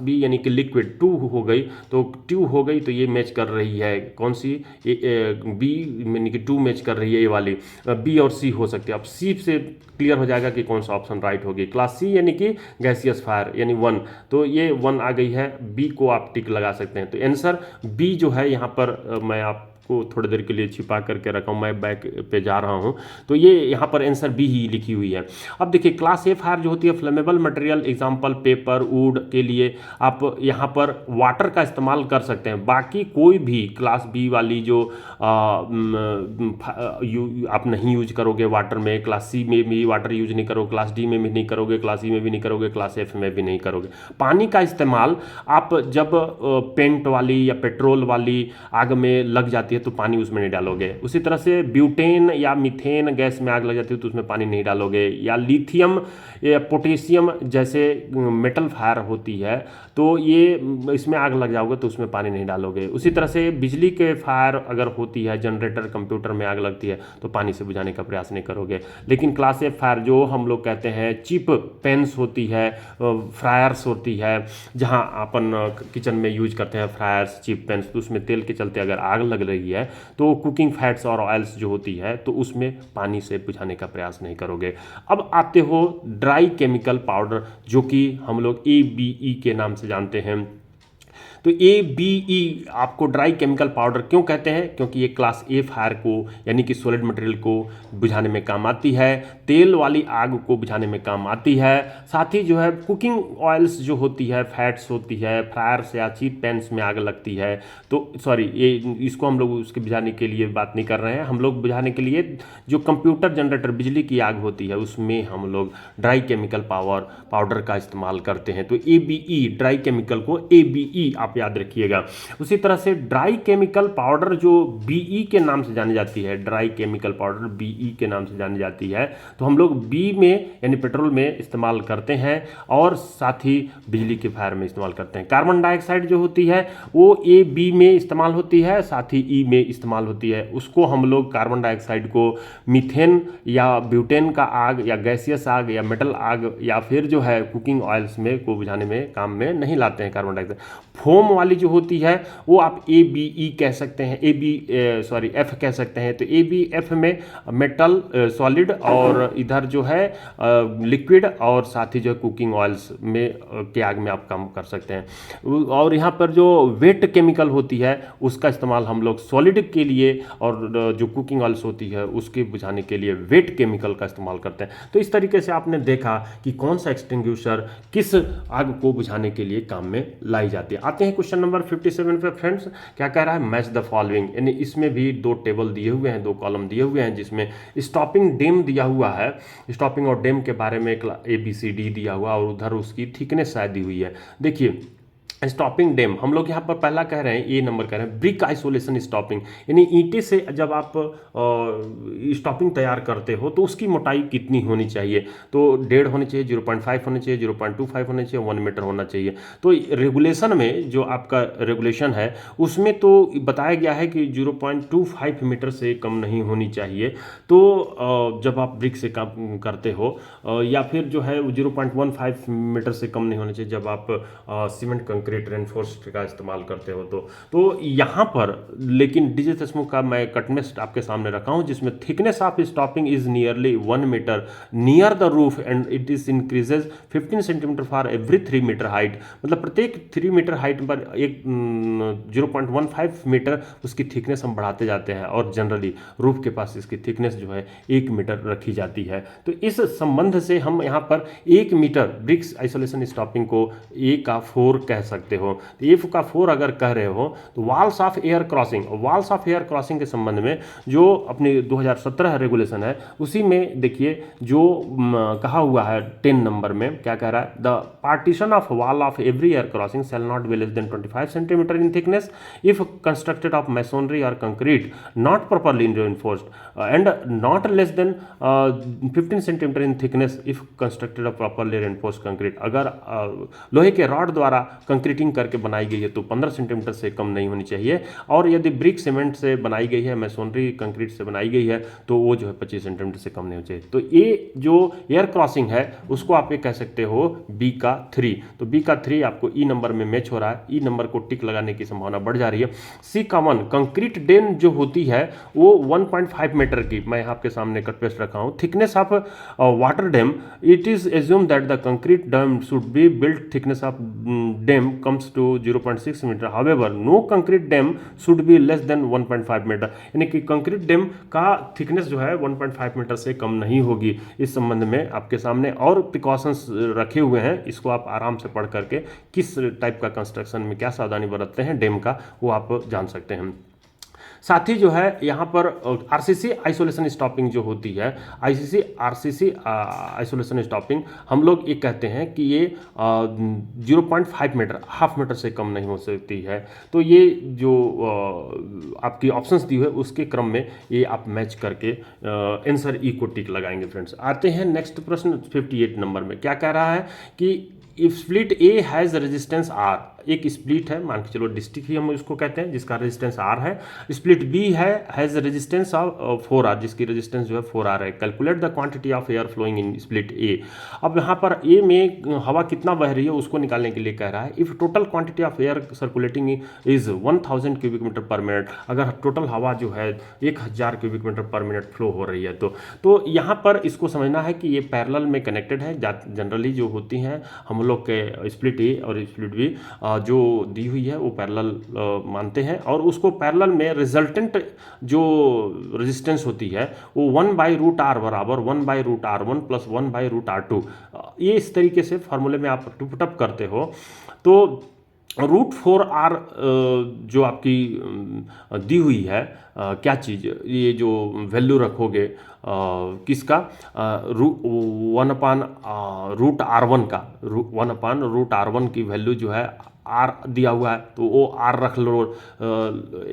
बी यानी कि लिक्विड 2 हो गई, तो 2 हो गई, तो ये मैच कर रही है कौन सी, बी यानी कि 2 मैच कर रही है, ये वाली। बी और सी हो सकती है। अब सी से क्लियर हो जाएगा कि कौन सा ऑप्शन राइट होगी। क्लास सी यानी कि गैसियस फायर यानी 1, तो ये 1 आ गई है, बी को आप टिक लगा सकते हैं। तो आंसर बी जो है यहाँ पर मैं आपको थोड़ी देर के लिए छिपा करके रखा हूँ, मैं बैक पे जा रहा हूँ, तो ये यहाँ पर आंसर बी ही लिखी हुई है। अब देखिए क्लास ए फायर जो होती है flammable material, example paper would के लिए आप यहाँ पर वाटर का इस्तेमाल कर सकते हैं। बाकी कोई भी क्लास बी वाली जो आप नहीं यूज करोगे वाटर में, क्लास सी में भी वाटर यूज नहीं करोगे, क्लास डी में भी नहीं करोगे, क्लास ई में भी नहीं करोगे, क्लास एफ में भी नहीं करोगे। पानी का इस्तेमाल आप जब पेंट वाली या पेट्रोल वाली आग में लग जाती है तो पानी उसमें नहीं डालोगे। उसी तरह से ब्यूटेन या मीथेन गैस में आग लग जाती है तो उसमें पानी नहीं डालोगे, या लिथियम या पोटेशियम जैसे मेटल फायर होती है तो ये इसमें आग लग जाओगे तो उसमें पानी नहीं डालोगे। उसी तरह से बिजली के फायर अगर होती है, जनरेटर कंप्यूटर में आग लगती है तो पानी से बुझाने का प्रयास नहीं करोगे। लेकिन क्लास ए फायर जो हम लोग कहते हैं चिप पेन्स होती है, फ्रायर्स होती है, जहां अपन किचन में यूज करते हैं फ्रायर्स चिप पेन्स, तो उसमें तेल के चलते अगर आग लग रही है तो कुकिंग फैट्स और ऑयल्स जो होती है तो उसमें पानी से बुझाने का प्रयास नहीं करोगे। अब आते हो ड्राई केमिकल पाउडर, जो कि हम लोग ABE के नाम से जानते हैं। तो ABE आपको ड्राई केमिकल पाउडर क्यों कहते हैं, क्योंकि ये क्लास ए फायर को यानी कि सॉलिड मटेरियल को बुझाने में काम आती है, तेल वाली आग को बुझाने में काम आती है। साथ ही जो है कुकिंग ऑयल्स जो होती है, फैट्स होती है, फ्रायर्स या चीप पैन्स में आग लगती है, तो सॉरी ये इसको हम लोग उसके बुझाने के लिए बात नहीं कर रहे हैं। हम लोग बुझाने के लिए जो कंप्यूटर जनरेटर बिजली की आग होती है उसमें हम लोग ड्राई केमिकल पाउडर का इस्तेमाल करते हैं। तो ABE ड्राई केमिकल को ABE आप याद रखिएगा। उसी तरह से ड्राई केमिकल पाउडर जो BE के नाम से जानी जाती है, ड्राई केमिकल पाउडर BE के नाम से जानी जाती है, तो हम लोग बी में यानी पेट्रोल में इस्तेमाल करते हैं और साथ ही बिजली के फायर में इस्तेमाल करते हैं। कार्बन डाइऑक्साइड जो होती है वो AB में इस्तेमाल होती है, साथ ही E में इस्तेमाल होती है। उसको हम लोग कार्बन डाइऑक्साइड को मीथेन या ब्यूटेन का आग या गैसियस आग या मेटल आग या फिर जो है कुकिंग ऑयल्स में को बुझाने में काम में नहीं लाते हैं कार्बन डाइऑक्साइड। फोम वाली जो होती है वो आप ABE कह सकते हैं, F कह सकते हैं। तो ABF में मेटल सॉलिड और इधर जो है लिक्विड और साथ ही जो है कुकिंग ऑयल्स में के आग में आप काम कर सकते हैं। और यहाँ पर जो वेट केमिकल होती है उसका इस्तेमाल हम लोग सॉलिड के लिए और जो कुकिंग ऑयल्स होती है उसके बुझाने के लिए वेट केमिकल का इस्तेमाल करते हैं। तो इस तरीके से आपने देखा कि कौन सा एक्सटिंग्विशर किस आग को बुझाने के लिए काम में लाई जाती है। आते हैं क्वेश्चन नंबर 57 पे फ्रेंड्स, क्या कह रहा है, मैच द फॉलोइंग, यानी इसमें भी 2 टेबल दिए हुए हैं, 2 कॉलम दिए हुए हैं, जिसमें स्टॉपिंग डेम दिया हुआ है, स्टॉपिंग और डेम के बारे में ABCD दिया हुआ और उधर उसकी थिकनेस शायद दी हुई है। देखिए स्टॉपिंग डेम हम लोग यहाँ पर पहला कह रहे हैं, ए नंबर कह रहे हैं ब्रिक आइसोलेशन स्टॉपिंग, यानी ईंटे से जब आप स्टॉपिंग तैयार करते हो तो उसकी मोटाई कितनी होनी चाहिए, तो 1.5 होनी चाहिए, 0.5 होनी चाहिए, 0.25 होनी चाहिए, 1 मीटर होना चाहिए। तो रेगुलेशन में जो आपका रेगुलेशन है उसमें तो बताया गया है कि 0.25 मीटर से कम नहीं होनी चाहिए। तो जब आप ब्रिक से काम करते हो या फिर जो है 0.15 मीटर से कम नहीं होना चाहिए जब आप सीमेंट कंक्रीट रेनफोर्स्ड का इस्तेमाल करते हो। तो यहाँ पर लेकिन डीजे देशमुख का मैं कटमेस्ट आपके सामने रखा हूँ, जिसमें thickness of stopping is nearly 1 metre near the roof and it is increases 15 centimetre for every 3 metre height, मतलब प्रत्येक 3 मीटर हाइट पर एक 0.15 मीटर उसकी थिकनेस हम बढ़ाते जाते हैं और जनरली रूफ के पास इसकी थिकनेस जो है 1 मीटर रखी जाती है। तो इस संबंध से हम यहाँ पर 1 मीटर ब्रिक्स आइसोलेशन स्टॉपिंग को A का 4 कह सकते सकते हो। तो इफ का 4 अगर कह रहे हो तो walls of air crossing, walls of air crossing के संबंध में जो अपने 2017 रेगुलेशन है उसी में देखिए जो कहा हुआ है 10 नंबर में क्या कह रहा है, the partition of wall of every air crossing shall not be less than 25 centimetre in thickness if constructed of masonry और concrete not properly reinforced and not less than 15 centimetre in thickness if constructed of properly reinforced concrete. अगर लोहे के rod द्वारा concreting करके बनाई गई है तो 15 सेंटीमीटर से कम नहीं होनी चाहिए, और यदि ब्रिक सीमेंट से बनाई गई है, मैसोनरी कंक्रीट से बनाई गई है तो वो जो है 25 सेंटीमीटर से कम नहीं होनी चाहिए। तो ये जो एयर क्रॉसिंग है उसको आप ये कह सकते हो बी का 3। तो बी का 3 आपको ई नंबर में मैच हो रहा है, ई नंबर को टिक लगाने की संभावना बढ़ जा रही है। सी का 1 कंक्रीट डेम जो होती है वो 1.5 मीटर की, मैं यहाँ आपके सामने कट पेस्ट रखा हूँ, thickness of water dam it is assume that the concrete dam should be built thickness of dam comes to 0.6 metre, however no concrete dam should be less than 1.5 metre, यानी कि concrete dam का thickness जो है 1.5 metre से कम नहीं होगी। इस संबंध में आपके सामने और प्रिकॉशंस रखे हुए हैं, इसको आप आराम से पढ़ करके किस टाइप का कंस्ट्रक्शन में क्या सावधानी बरतते हैं डैम का वो आप जान सकते हैं। साथ ही जो है यहाँ पर आरसीसी आइसोलेशन स्टॉपिंग जो होती है, आरसीसी आइसोलेशन स्टॉपिंग हम लोग ये कहते हैं कि ये 0.5 मीटर, हाफ मीटर से कम नहीं हो सकती है। तो ये जो आपकी ऑप्शंस दी हुई है उसके क्रम में ये आप मैच करके आंसर ई को टिक लगाएंगे। फ्रेंड्स आते हैं नेक्स्ट प्रश्न 58 नंबर में, क्या कह रहा है कि if split A has resistance R, एक स्प्लिट है, मान के चलो डिस्ट्रिक्ट ही हम इसको कहते हैं जिसका रेजिस्टेंस आर है। स्प्लिट बी है हैज़ रेजिस्टेंस ऑफ 4 आर, जिसकी रेजिस्टेंस जो है 4 आर है। Calculate the quantity of air flowing in split A. अब यहाँ पर ए में हवा कितना बह रही है उसको निकालने के लिए कह रहा है। If total quantity of air circulating is 1000 cubic metre per minute, अगर टोटल हवा जो है 1000 cubic metre per minute flow हो रही है तो यहाँ पर इसको समझना है कि ये पैरेलल में कनेक्टेड है। जनरली जो होती हैं हम लोग के स्प्लिट ए और स्प्लिट बी जो दी हुई है वो पैरेलल मानते हैं, और उसको पैरेलल में रिजल्टेंट जो रेजिस्टेंस होती है वो 1/√r बराबर 1/√r1 प्लस 1/√r2, ये इस तरीके से फार्मूले में आप टुपटप करते हो। तो √4r जो आपकी दी हुई है क्या चीज़, ये जो वैल्यू रखोगे किसका 1/√r1 का 1/√r1 की वैल्यू जो है आर दिया हुआ है तो वो आर रख लो,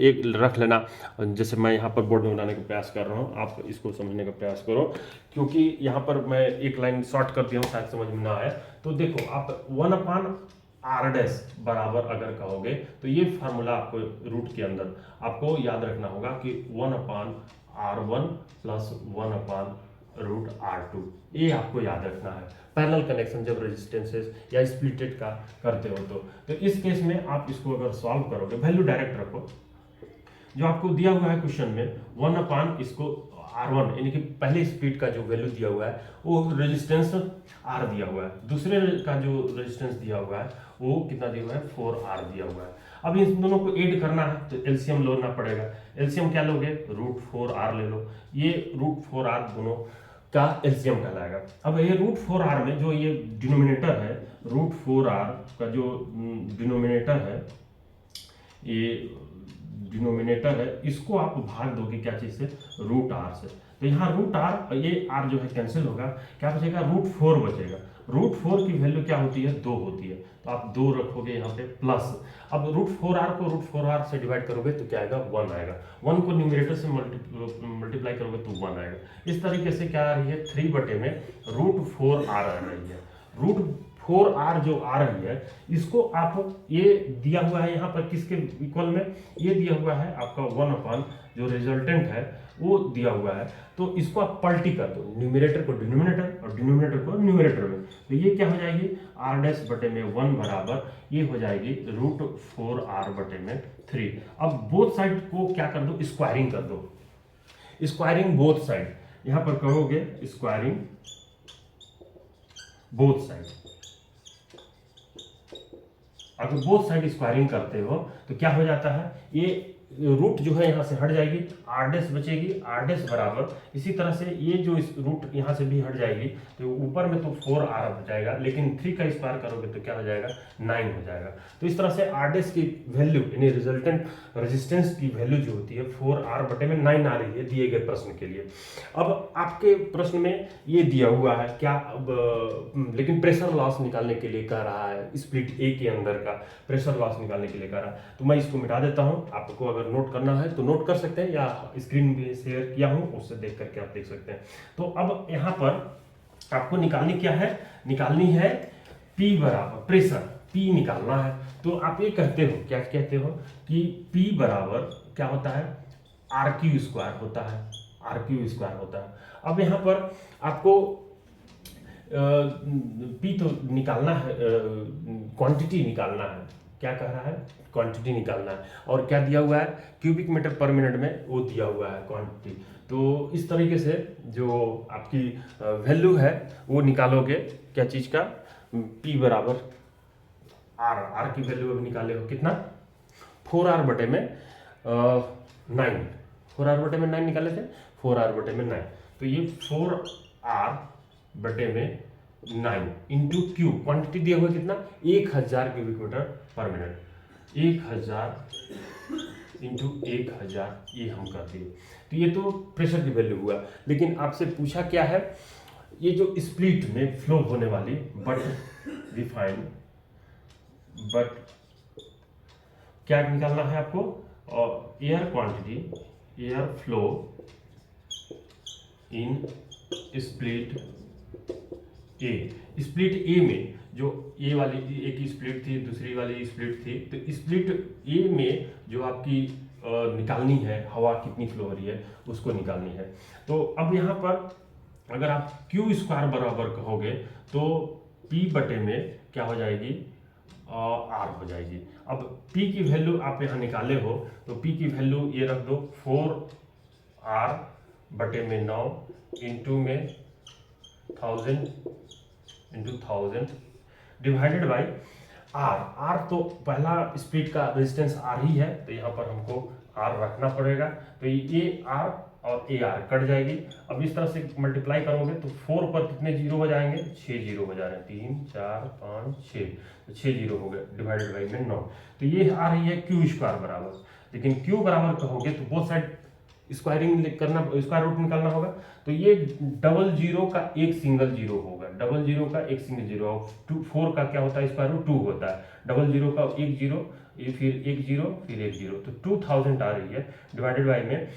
एक रख लेना। जैसे मैं यहाँ पर बोर्ड में बनाने का प्रयास कर रहा हूँ, आप इसको समझने का प्रयास करो, क्योंकि यहाँ पर मैं एक लाइन शॉर्ट कर दिया हूँ शायद समझ में ना आए। तो देखो आप 1/r' बराबर अगर कहोगे तो ये फार्मूला आपको रूट के अंदर आपको याद रखना होगा कि 1/r1 प्लस 1/√r2, ये आपको याद रखना है। पैरेलल कनेक्शन जब रेजिस्टेंसेस या स्प्लिटेड का करते हो तो इस केस में आप इसको अगर सॉल्व करोगे, वैल्यू डायरेक्ट रखो जो आपको दिया हुआ है क्वेश्चन में 1/ इसको R1 यानी कि पहले स्पीड का जो वैल्यू दिया हुआ है वो रेजिस्टेंस R दिया हुआ है, दूसरे का जो रेजिस्टेंस दिया हुआ है वो कितना दिया हुआ है 4R दिया हुआ है। अब इन दोनों को ऐड करना है तो एलसीएम लेना पड़ेगा। एलसीएम क्या लोगे, √4r ले लो, ये √4r दोनों का एलसीएम कहलाएगा। अब ये √4r में जो ये डिनोमिनेटर है, √4r का जो डिनोमिनेटर है, ये डिनोमिनेटर है, इसको आप भाग दोगे क्या चीज से, √r से। तो यहाँ √r, ये r जो है कैंसिल होगा, क्या बचेगा √4 बचेगा। √4 की वैल्यू क्या होती है, 2 होती है, तो आप 2 रखोगे यहाँ पे प्लस। अब √4r को √4r से डिवाइड करोगे तो क्या आएगा 1 आएगा, 1 को न्यूमरेटर से मल्टीप्लाई करोगे तो 1 आएगा। इस तरीके से क्या आ रही है 3 में √4r आ रही है। √4r जो आ रही है इसको आप, ये दिया हुआ है यहाँ पर किसके इक्वल में, ये दिया हुआ है आपका 1/ जो रिजल्टेंट है वो दिया हुआ है, तो इसको आप पलटी कर दो, न्यूमरेटर को डिनोमिनेटर और डिनोमिनेटर को न्यूमरेटर में, तो ये क्या हो जाएगी r' 1 बराबर ये हो जाएगी √4r/3। अब बोथ साइड को क्या कर दो, स्क्वायरिंग कर दो, स्क्वायरिंग बोथ साइड, यहाँ पर कहोगे स्क्वायरिंग बोथ साइड। अगर बोथ साइड स्क्वायरिंग करते हो तो क्या हो जाता है, ये रूट जो है यहाँ से हट जाएगी, आर डैश बचेगी, आर डैश बराबर इसी तरह से ये जो इस रूट यहाँ से भी हट जाएगी, तो ऊपर में तो 4r हो जाएगा, लेकिन 3 का स्क्वायर करोगे तो क्या हो जाएगा, 9 हो जाएगा। तो इस तरह से आर डैश की वैल्यू यानी रिजल्टेंट रेजिस्टेंस की वैल्यू जो होती है 4r/9 आ रही है दिए गए प्रश्न के लिए। अब आपके प्रश्न में ये दिया हुआ है क्या, लेकिन प्रेशर लॉस निकालने के लिए कह रहा है, स्प्लिट ए के अंदर का प्रेशर लॉस निकालने के लिए कह रहा है। तो मैं इसको मिटा देता हूं, आपको अगर नोट करना है तो नोट कर सकते हैं, या स्क्रीन में शेयर किया हूं उससे देख करके आप देख सकते हैं। तो अब यहाँ पर आपको निकालनी क्या है, निकालनी है P बराबर प्रेशर, P निकालना है। तो आप ये कहते हो, क्या कहते हो कि P बराबर क्या होता है, RQ स्क्वायर होता है, RQ स्क्वायर होता है। अब यहाँ पर आपको P तो निकालना है, क्वांटिटी निकालना है, क्या कह रहा है, क्वांटिटी निकालना है, और क्या दिया हुआ है, क्यूबिक मीटर पर मिनट में वो दिया हुआ है क्वांटिटी। तो इस तरीके से जो आपकी वैल्यू है वो निकालोगे, क्या चीज़ का, P बराबर R की वैल्यू अभी निकाले हो कितना, 4r/9, 4r/9 निकाले थे, 4r/9, तो ये 4r/9 इंटू क्यू, क्वांटिटी दिया हुआ कितना, 1000 cubic metre per minute, 1000 into 1000, ये हम कर दिए। तो ये तो प्रेशर की वैल्यू हुआ, लेकिन आपसे पूछा क्या है, ये जो स्प्लिट में फ्लो होने वाली बट रिफाइन, बट क्या निकालना है आपको, और air quantity, air flow in split A, split A में जो ए वाली एक स्प्लिट थी, दूसरी वाली स्प्लिट थी, तो स्प्लिट ए में जो आपकी निकालनी है हवा कितनी फ्लो हो रही है उसको निकालनी है। तो अब यहाँ पर अगर आप क्यू स्क्वायर बराबर कहोगे तो P बटे में क्या हो जाएगी, R हो जाएगी। अब P की वैल्यू आप यहाँ निकाले हो, तो P की वैल्यू ये रख दो, 4r/9 इंटू में 1000 इंटू 1000 डिवाइडेड बाई R तो पहला स्पीड का रेजिस्टेंस R ही है, तो यहाँ पर हमको R रखना पड़ेगा। तो ये R और AR कट जाएगी। अब इस तरह से मल्टीप्लाई करोगे तो 4 पर कितने जीरो हो जाएंगे, 6 जीरो हो जा रहे हैं, 3 4 5 6, तो 6 जीरो हो गए, डिवाइडेड बाई में 9। तो ये आ रही है क्यू स्क्वायर बराबर, लेकिन क्यू बराबर कहोगे तो बोथ साइड स्क्वायरिंग करना, स्क्वायर रूट निकालना होगा। तो ये डबल जीरो का एक सिंगल जीरो होगा, डबल जीरो का एक सिंगल जीरो, 4 का क्या होता है स्क्वायर रूट 2 होता है, डबल जीरो का एक जीरो, ये फिर एक जीरो फिर एक जीरो, तो 2000 आ रही है, डिवाइडेड बाई में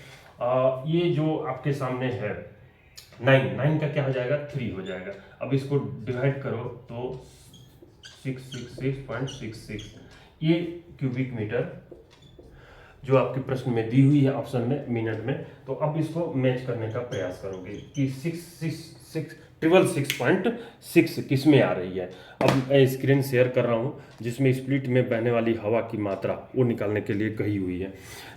ये जो आपके सामने है 9 का क्या हो जाएगा, 3 हो जाएगा। अब इसको डिवाइड करो तो 666.66 ये क्यूबिक मीटर जो आपके प्रश्न में दी हुई है ऑप्शन में मिनट में। तो अब इसको मैच करने का प्रयास करोगे कि 666.6 किस में आ रही है। अब मैं स्क्रीन शेयर कर रहा हूँ जिसमें स्प्लिट में बहने वाली हवा की मात्रा वो निकालने के लिए कही हुई है।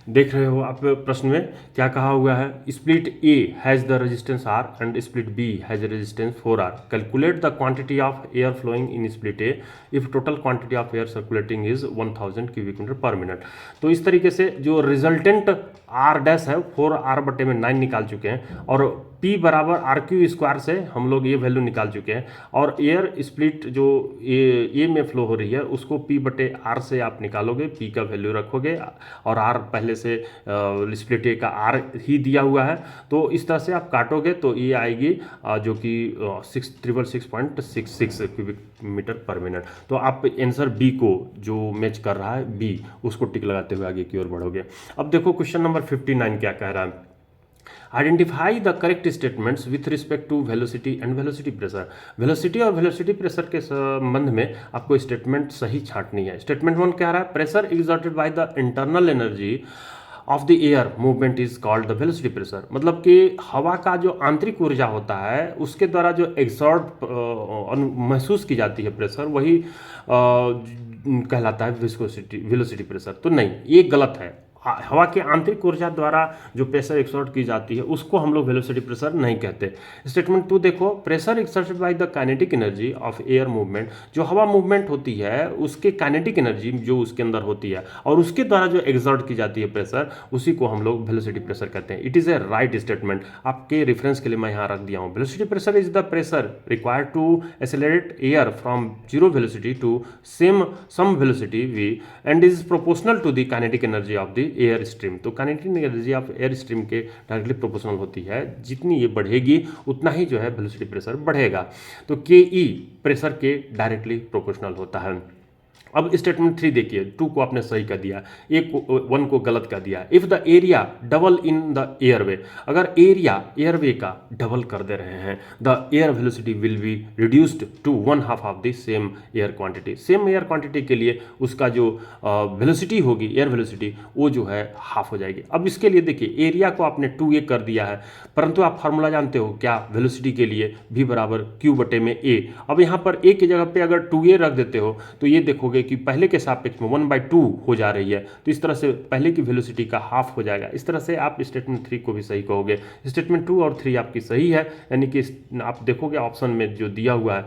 देख रहे हो आप प्रश्न में क्या कहा हुआ है, split A has the resistance R and split B has resistance 4R, calculate the quantity of air flowing in split A if total quantity of air circulating is 1000 cubic metre per minute. तो इस तरीके से जो resultant R dash है 4r/9 निकाल चुके हैं, और P बराबर RQ स्क्वायर से हम लोग ये वैल्यू निकाल चुके हैं, और एयर स्प्लिट जो ए में फ्लो हो रही है उसको P/R से आप निकालोगे, P का वैल्यू रखोगे, और R पहले से स्प्लिट ए का R ही दिया हुआ है, तो इस तरह से आप काटोगे तो ये आएगी जो कि 666.66 क्यूबिक मीटर पर मिनट। तो आप आंसर B को जो मैच कर रहा है B उसको टिक लगाते हुए आगे की ओर बढ़ोगे। अब देखो क्वेश्चन नंबर 59 क्या कह रहा है, identify the correct statements with respect to velocity and velocity pressure. Velocity और वेलोसिटी प्रेशर के संबंध में आपको स्टेटमेंट सही छांटनी है। स्टेटमेंट 1 कह रहा है, pressure exerted by the internal energy of the air movement is called the velocity pressure. मतलब कि हवा का जो आंतरिक ऊर्जा होता है उसके द्वारा जो एक्सर्ट महसूस की जाती है प्रेशर, वही कहलाता है वेलोसिटी प्रेशर। तो नहीं, ये गलत है। हवा के आंतरिक ऊर्जा द्वारा जो प्रेशर एक्सर्ट की जाती है उसको हम लोग वेलोसिटी प्रेशर नहीं कहते। स्टेटमेंट 2 देखो, pressure exerted by the kinetic energy of air movement, जो हवा मूवमेंट होती है उसके काइनेटिक एनर्जी जो उसके अंदर होती है और उसके द्वारा जो एक्सर्ट की जाती है प्रेशर, उसी को हम लोग वेलोसिटी प्रेशर कहते हैं। It is a right statement. आपके रेफरेंस के लिए मैं यहाँ रख दिया हूँ। Velocity pressure is the pressure required to accelerate air from zero velocity to some velocity v and is proportional to the kinetic energy of the air stream. तो kinetic energy of air stream के directly proportional होती है, जितनी ये बढ़ेगी उतना ही जो है वेलोसिटी प्रेशर बढ़ेगा। तो के ई प्रेशर के डायरेक्टली प्रोपोर्शनल होता है। अब स्टेटमेंट 3 देखिए, 2 को आपने सही कर दिया, 1 को गलत कर दिया। If the area double in the airway, अगर एरिया एयरवे का डबल कर दे रहे हैं, the air velocity will be reduced to 1/2 of the same air quantity. Same air quantity के लिए उसका जो वेलोसिटी होगी, एयर वेलोसिटी, वो जो है हाफ हो जाएगी। अब इसके लिए देखिए, एरिया को आपने 2a कर दिया है, परंतु आप फार्मूला जानते हो क्या, वेलोसिटी के लिए v बराबर q/a। अब यहाँ पर a की जगह पे अगर 2a रख देते हो तो ये देखोगे कि पहले के सापेक्ष में 1/2 हो जा रही है, तो इस तरह से पहले की वेलोसिटी का हाफ हो जाएगा। इस तरह से आप स्टेटमेंट 3 को भी सही कहोगे। स्टेटमेंट 2 और 3 आपकी सही है, यानी कि आप देखोगे ऑप्शन में जो दिया हुआ है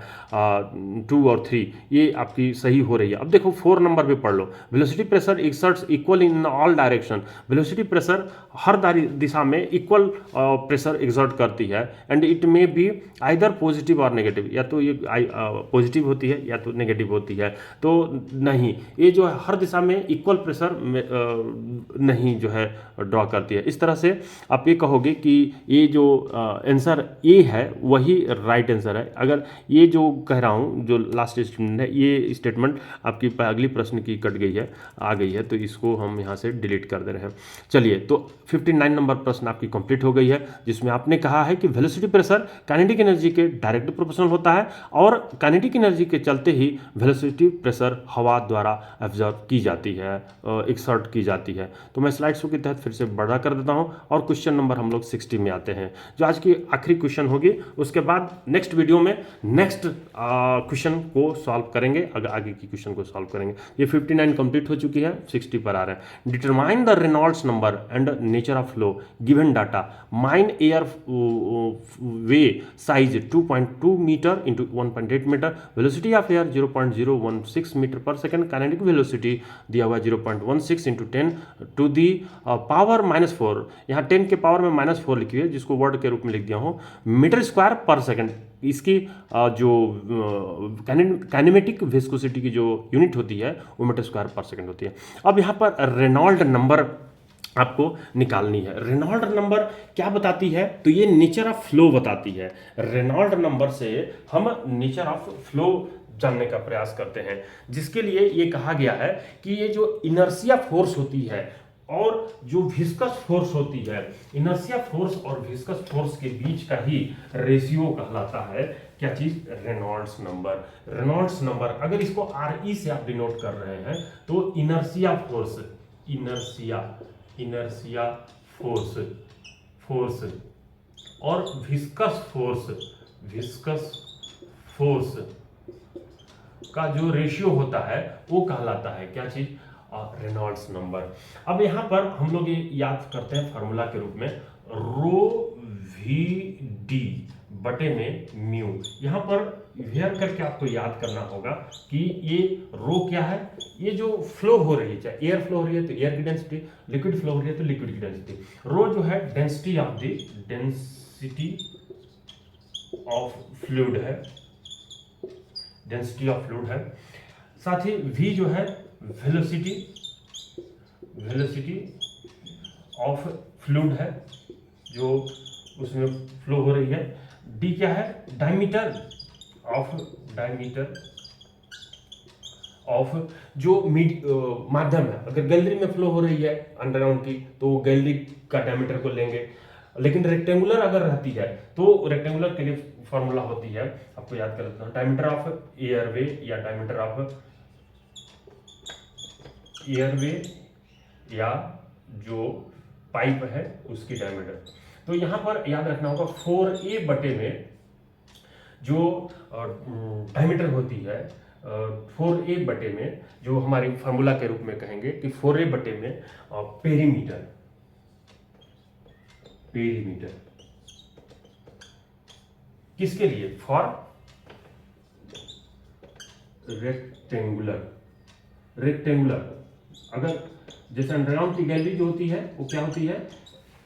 2 और 3, ये आपकी सही हो रही है। अब देखो 4 नंबर पे पढ़ लो, velocity pressure exerts equal in all direction. Velocity pressure हर दिशा में इक्वल प्रेशर एक्सर्ट करती है, and it may be either positive और नेगेटिव, या तो ये पॉजिटिव होती है या तो नेगेटिव होती है। तो नहीं, ये जो है हर दिशा में इक्वल प्रेशर नहीं जो है ड्रॉ करती है। इस तरह से आप ये कहोगे कि ये जो आंसर ए है वही राइट आंसर है। अगर ये जो कह रहा हूँ जो लास्ट स्टेटमेंट है, ये स्टेटमेंट आपकी अगली प्रश्न की कट गई है, आ गई है, तो इसको हम यहाँ से डिलीट कर दे रहे हैं। चलिए, तो 59 नंबर प्रश्न आपकी कंप्लीट हो गई है, जिसमें आपने कहा है कि वेलोसिटी प्रेशर काइनेटिक एनर्जी के डायरेक्ट प्रोपोर्शनल होता है और काइनेटिक एनर्जी के चलते ही वेलोसिटी प्रेशर हवा द्वारा एब्जॉर्ब की जाती है, एक्सर्ट की जाती है। तो मैं स्लाइड शो के तहत फिर से बड़ा कर देता हूं और क्वेश्चन नंबर हम लोग 60 में आते हैं, जो आज की आखिरी क्वेश्चन होगी। उसके बाद नेक्स्ट वीडियो में नेक्स्ट क्वेश्चन को सॉल्व करेंगे, आगे की क्वेश्चन को सॉल्व करेंगे। ये 59 कंप्लीट हो चुकी है, 60 पर आ रहे हैं। Determine the Reynolds number and nature of flow given data. Mine airway size 2.2 metre into 1.8 metre, velocity of air 0.016 metre per second, kinetic velocity दिया हुआ 0.16 इंटू 10 टू दी पावर -4, यहाँ 10 के पावर में -4 लिखी है, जिसको वर्ड के रूप में लिख दिया हूँ, मीटर स्क्वायर पर सेकंड। इसकी जो काइनेमेटिक विस्कोसिटी की जो यूनिट होती है वो मीटर स्क्वायर पर सेकंड होती है। अब यहाँ पर रेनॉल्ड नंबर आपको निकालनी है। रेनॉल्ड नंबर क्या बताती है, तो ये नेचर ऑफ फ्लो बताती है। रेनॉल्ड नंबर से हम नेचर ऑफ फ्लो जानने का प्रयास करते हैं, जिसके लिए ये कहा गया है कि ये जो इनर्शिया फोर्स होती है और जो विस्कस फोर्स होती है, इनर्शिया फोर्स और विस्कस फोर्स के बीच का ही रेशियो कहलाता है क्या चीज, रेनॉल्ड्स नंबर। रेनॉल्ड्स नंबर अगर इसको RE से आप डिनोट कर रहे हैं तो इनर्शिया फोर्स, इनर्शिया फोर्स और विस्कस फोर्स का जो रेशियो होता है वो कहलाता है क्या चीज, रेनॉल्ड्स नंबर। अब यहाँ पर हम लोग ये याद करते हैं फार्मूला के रूप में, रो VD बटे में म्यू। यहाँ पर वेयर करके आपको याद करना होगा कि ये रो क्या है, ये जो फ्लो हो रही है, चाहे एयर फ्लो हो रही है तो एयर की डेंसिटी, लिक्विड फ्लो हो रही है तो लिक्विड की डेंसिटी। रो जो है डेंसिटी ऑफ फ्लूइड है, डेंसिटी ऑफ फ्लूइड है। साथ ही V जो है वेलोसिटी ऑफ फ्लूइड है जो उसमें फ्लो हो रही है। D क्या है, डायमीटर ऑफ जो माध्यम है। अगर गैलरी में फ्लो हो रही है अंडरग्राउंड की तो गैलरी का डायमीटर को लेंगे, लेकिन रेक्टेंगुलर अगर रहती है तो रेक्टेंगुलर के लिए फॉर्मूला होती है, आपको याद कर लेते हैं, डायमीटर ऑफ एयरवे या डायमीटर ऑफ एयरवे या जो पाइप है उसकी डायमीटर। तो यहां पर याद रखना होगा 4a बटे में जो डायमीटर होती है 4a/में जो हमारे फार्मूला के रूप में कहेंगे कि 4a/में पेरीमीटर किसके लिए? For rectangular. अगर जैसे अंडरग्राउंड की गैलरी जो होती है वो क्या होती है,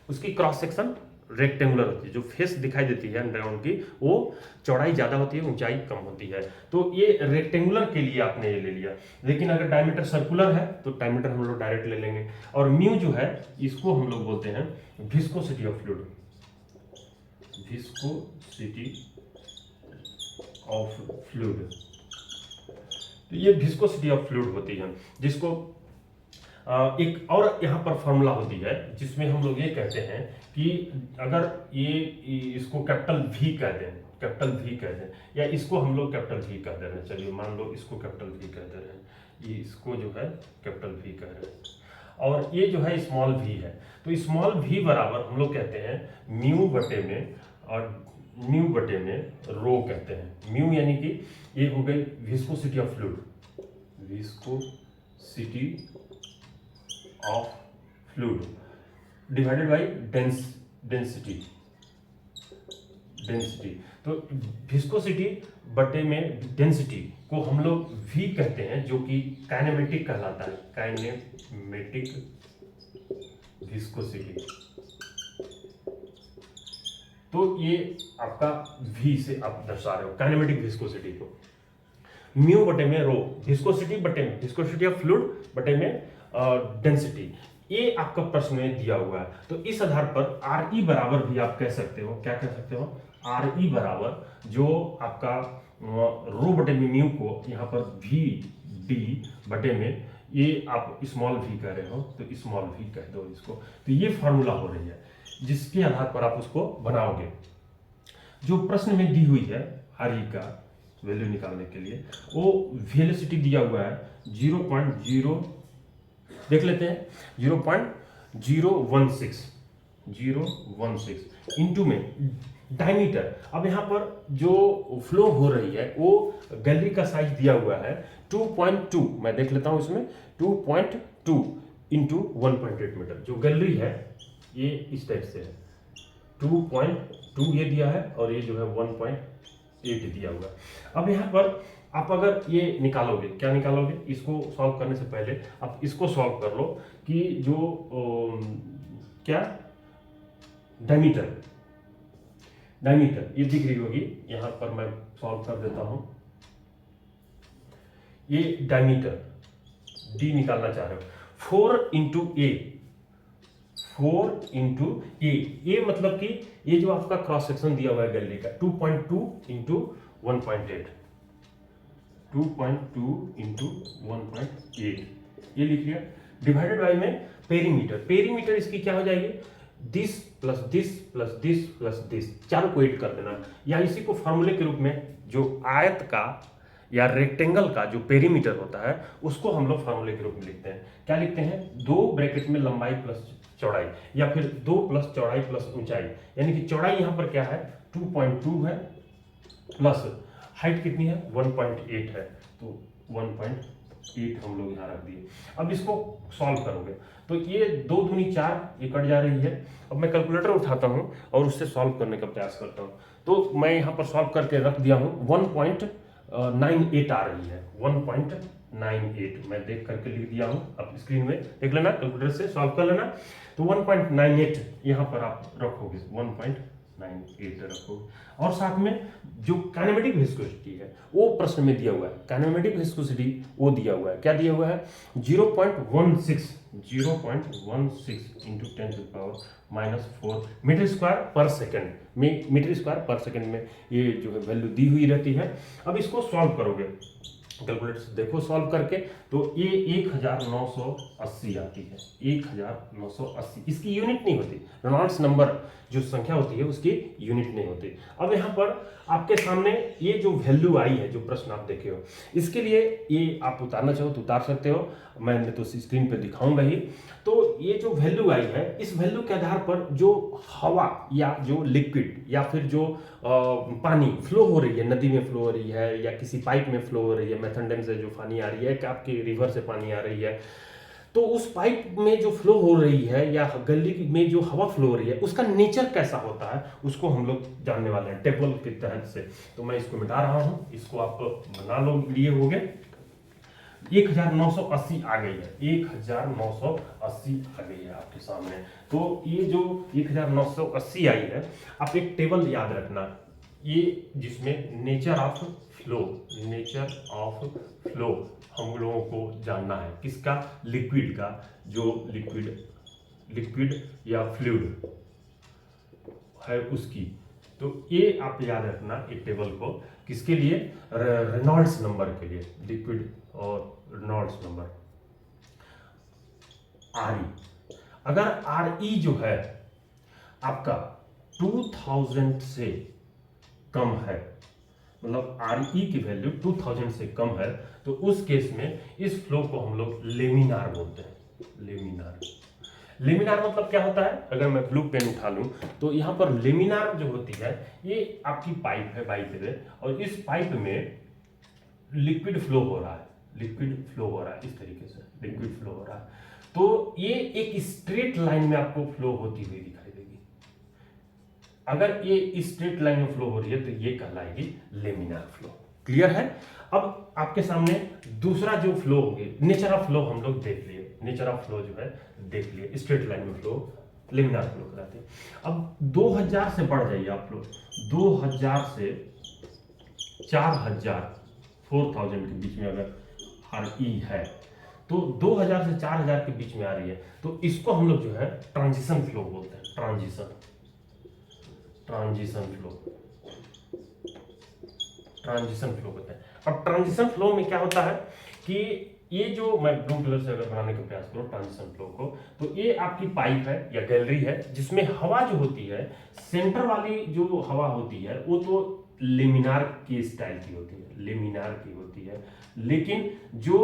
उसकी क्रॉस सेक्शन रेक्टेंगुलर होती है। जो फेस दिखाई देती है अंडरग्राउंड की वो चौड़ाई ज्यादा होती है, ऊंचाई कम होती है। तो ये रेक्टेंगुलर के लिए आपने ये ले लिया। लेकिन अगर डायमीटर सर्कुलर है तो डायमीटर हम लोग डायरेक्ट ले लेंगे। और म्यू जो है इसको हम लोग बोलते हैं विस्कोसिटी ऑफ फ्लूइड। तो ये विस्कोसिटी ऑफ फ्लूइड होती है, जिसको एक और यहाँ पर फॉर्मूला होती है जिसमें हम लोग ये कहते हैं कि अगर ये इसको कैपिटल वी कह दें या इसको हम लोग कैपिटल वी कह दे रहे हैं। चलिए मान लो इसको कैपिटल वी कह दे रहे हैं, ये इसको जो है कैपिटल वी कह रहे हैं और ये जो है स्मॉल वी है। तो स्मॉल वी बराबर हम लोग कहते हैं म्यू बटे में, और म्यू बटे में रो कहते हैं। म्यू यानी कि ये हो गई viscosity of fluid, divided by density. तो विस्कोसिटी बटे में डेंसिटी को हम लोग V कहते हैं, जो कि काइनेमेटिक कहलाता है, काइनेमेटिक विस्कोसिटी। तो ये आपका V से आप दर्शा रहे हो काइनेमेटिक विस्कोसिटी को। म्यू बटे में रो, विस्कोसिटी ऑफ फ्लूइड बटे में डेंसिटी। ये आपका प्रश्न में दिया हुआ है। तो इस आधार पर Re बराबर भी आप कह सकते हो, क्या कह सकते हो? Re बराबर जो आपका रो बटे में म्यू को यहाँ पर वी डी बटे में ये आप स्मॉल वी कह रहे हो तो स्मॉल वी कह दो इसको। तो ये फॉर्मूला हो रही है जिसके आधार पर आप उसको बनाओगे। जो प्रश्न में दी हुई है Re का वैल्यू निकालने के लिए, वो वेलोसिटी दिया हुआ है 0.0, देख लेते हैं 0.016 इंटू में डायमीटर। अब यहाँ पर जो फ्लो हो रही है वो गैलरी का साइज दिया हुआ है 2.2, मैं देख लेता हूँ इसमें 2.2 इंटू 1.8 मीटर। जो गैलरी है ये इस टाइप से है, 2.2 ये दिया है और ये जो है 1.8 दिया हुआ है। अब यहाँ पर आप अगर ये निकालोगे, क्या निकालोगे? इसको सॉल्व करने से पहले आप इसको सॉल्व कर लो कि जो क्या डायमीटर ये दिख रही होगी, यहां पर मैं सॉल्व कर देता हूं। ये डायमीटर डी निकालना चाह रहे हो, 4 इंटू ए मतलब कि ये जो आपका क्रॉस सेक्शन दिया हुआ है गैलरी का 2.2 इंटू 1.8, 2.2 इंटू 1.8 ये लिख लिया। डिवाइडेड बाई में पेरीमीटर इसकी क्या हो जाएगी? This plus this plus this plus this, चारों को ऐड कर देना, या इसी को फॉर्मूले के रूप में जो आयत का या रेक्टेंगल का जो पेरीमीटर होता है उसको हम लोग फॉर्मूले के रूप में लिखते हैं। क्या लिखते हैं? 2 ब्रैकेट में लंबाई प्लस चौड़ाई, या फिर 2 प्लस चौड़ाई प्लस ऊंचाई, यानी कि चौड़ाई यहां पर क्या है 2.2 है, प्लस हाइट कितनी है 1.8 है, तो 1.8 हम लोग यहाँ रख दिए। अब इसको सॉल्व करोगे तो ये 2 दूनी 4, ये कट जा रही है। अब मैं कैलकुलेटर उठाता हूँ और उससे सॉल्व करने का प्रयास करता हूँ। तो मैं यहाँ पर सॉल्व करके रख दिया हूँ, 1.98 आ रही है, 1.98 मैं देख करके लिख दिया हूँ। अब स्क्रीन में देख लेना, कैलकुलेटर से सॉल्व कर लेना। तो 1.98 यहाँ पर आप रखोगे, 1.98 रखोगे। और साथ में जो काइनेमेटिक विस्कोसिटी है वो प्रश्न में दिया हुआ है, काइनेमेटिक विस्कोसिटी वो दिया हुआ है, क्या दिया हुआ है 0.16 इंटू 10⁻⁴ मीटर स्क्वायर पर सेकेंड में, मीटर स्क्वायर पर सेकेंड में ये जो है वैल्यू दी हुई रहती है। अब इसको सॉल्व करोगे कैलकुलेटर से, देखो सॉल्व करके, तो ये 1980 आती है, 1980। इसकी यूनिट नहीं होती, रेनॉल्ड्स नंबर जो संख्या होती है उसकी यूनिट नहीं होती। अब यहाँ पर आपके सामने ये जो वैल्यू आई है, जो प्रश्न आप देखे हो, इसके लिए ये आप उतारना चाहो तो उतार सकते हो, मैंने तो स्क्रीन पे दिखाऊंगा ही। तो ये जो वैल्यू आई है, इस वैल्यू के आधार पर जो हवा या जो लिक्विड या फिर जो पानी फ्लो हो रही है, नदी में फ्लो हो रही है या किसी पाइप में फ्लो हो रही है, मेथन डैम से जो पानी आ रही है, कि आपकी रिवर से पानी आ रही है, तो उस पाइप में जो फ्लो हो रही है या गली में जो हवा फ्लो हो रही है, उसका नेचर कैसा होता है उसको हम लोग जानने वाले हैं टेबल के तहत से। तो मैं इसको मिटा रहा हूँ, इसको आप बना लो, लिए हो गए। 1980 आ गई है, 1980 आ गई है आपके सामने। तो ये जो 1980 आई है, आप एक टेबल याद रखना, ये जिसमें नेचर ऑफ फ्लो हम लोगों को जानना है, किसका, लिक्विड का, जो लिक्विड या फ्लूइड है उसकी। तो ये आप याद रखना एक टेबल को, किसके लिए, रेनॉल्ड्स नंबर के लिए, लिक्विड और रेनॉल्ड्स नंबर RE। अगर RE जो है आपका 2000 से कम है, मतलब RE की वैल्यू 2000 से कम है, तो उस केस में इस फ्लो को हम लोग लेमिनार बोलते हैं। लेमिनार मतलब क्या होता है, अगर मैं ब्लू पेन उठा लूं तो यहाँ पर लेमिनार जो होती है, ये आपकी पाइप है बाई द वे, और इस पाइप में लिक्विड फ्लो हो रहा है, इस तरीके से लिक्विड फ्लो हो रहा है। तो ये एक स्ट्रेट लाइन में आपको फ्लो होती हुई दिखाई देगी। अगर ये स्ट्रेट लाइन में फ्लो हो रही है तो ये कहलाएगी लेमिनार फ्लो। क्लियर है? अब आपके सामने दूसरा जो फ्लो होगी, नेचर ऑफ फ्लो हम लोग देख लिए, नेचर ऑफ फ्लो जो है देख लिए, स्ट्रेट लाइन में फ्लो लेमिनार फ्लो कहलाते हैं। अब 2000 से बढ़ जाइए आप लोग, 2000 से 4000 के बीच में अगर RE है, तो 2000 से 4000 के बीच में आ रही है, तो इसको हम लोग जो है ट्रांजिशन फ्लो बोलते हैं। ट्रांजिशन फ्लो कहते हैं। अब ट्रांजिशन फ्लो में क्या होता है कि ये जो मैं ब्लू कलर से अगर बनाने का प्रयास करूं ट्रांजिशन फ्लो को, तो ये आपकी पाइप है या गैलरी है, जिसमें हवा जो होती है, सेंटर वाली जो हवा होती है वो तो लेमिनार की स्टाइल की होती है, लेकिन जो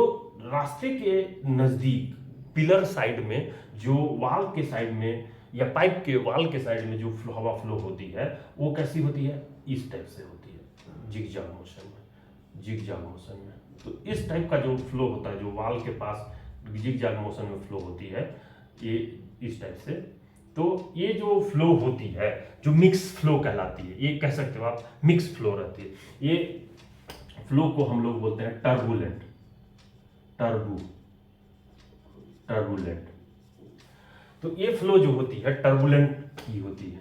रास्ते के नजदीक पिलर साइड में, जो वाल के साइड में या पाइप के वाल के साइड में जो हवा फ्लो होती है, वो कैसी होती है, इस टाइप से होती है, जिगजैग मोशन में। तो इस टाइप का जो फ्लो होता है, जो वाल के पास जिगजैग मोशन में फ्लो होती है, ये इस टाइप से। तो ये जो फ्लो होती है, जो मिक्स फ्लो कहलाती है, ये कह सकते हो आप मिक्स फ्लो रहती है। ये फ्लो को हम लोग बोलते हैं टर्बुलेंट। तो ये फ्लो जो होती है टर्बुलेंट की होती है,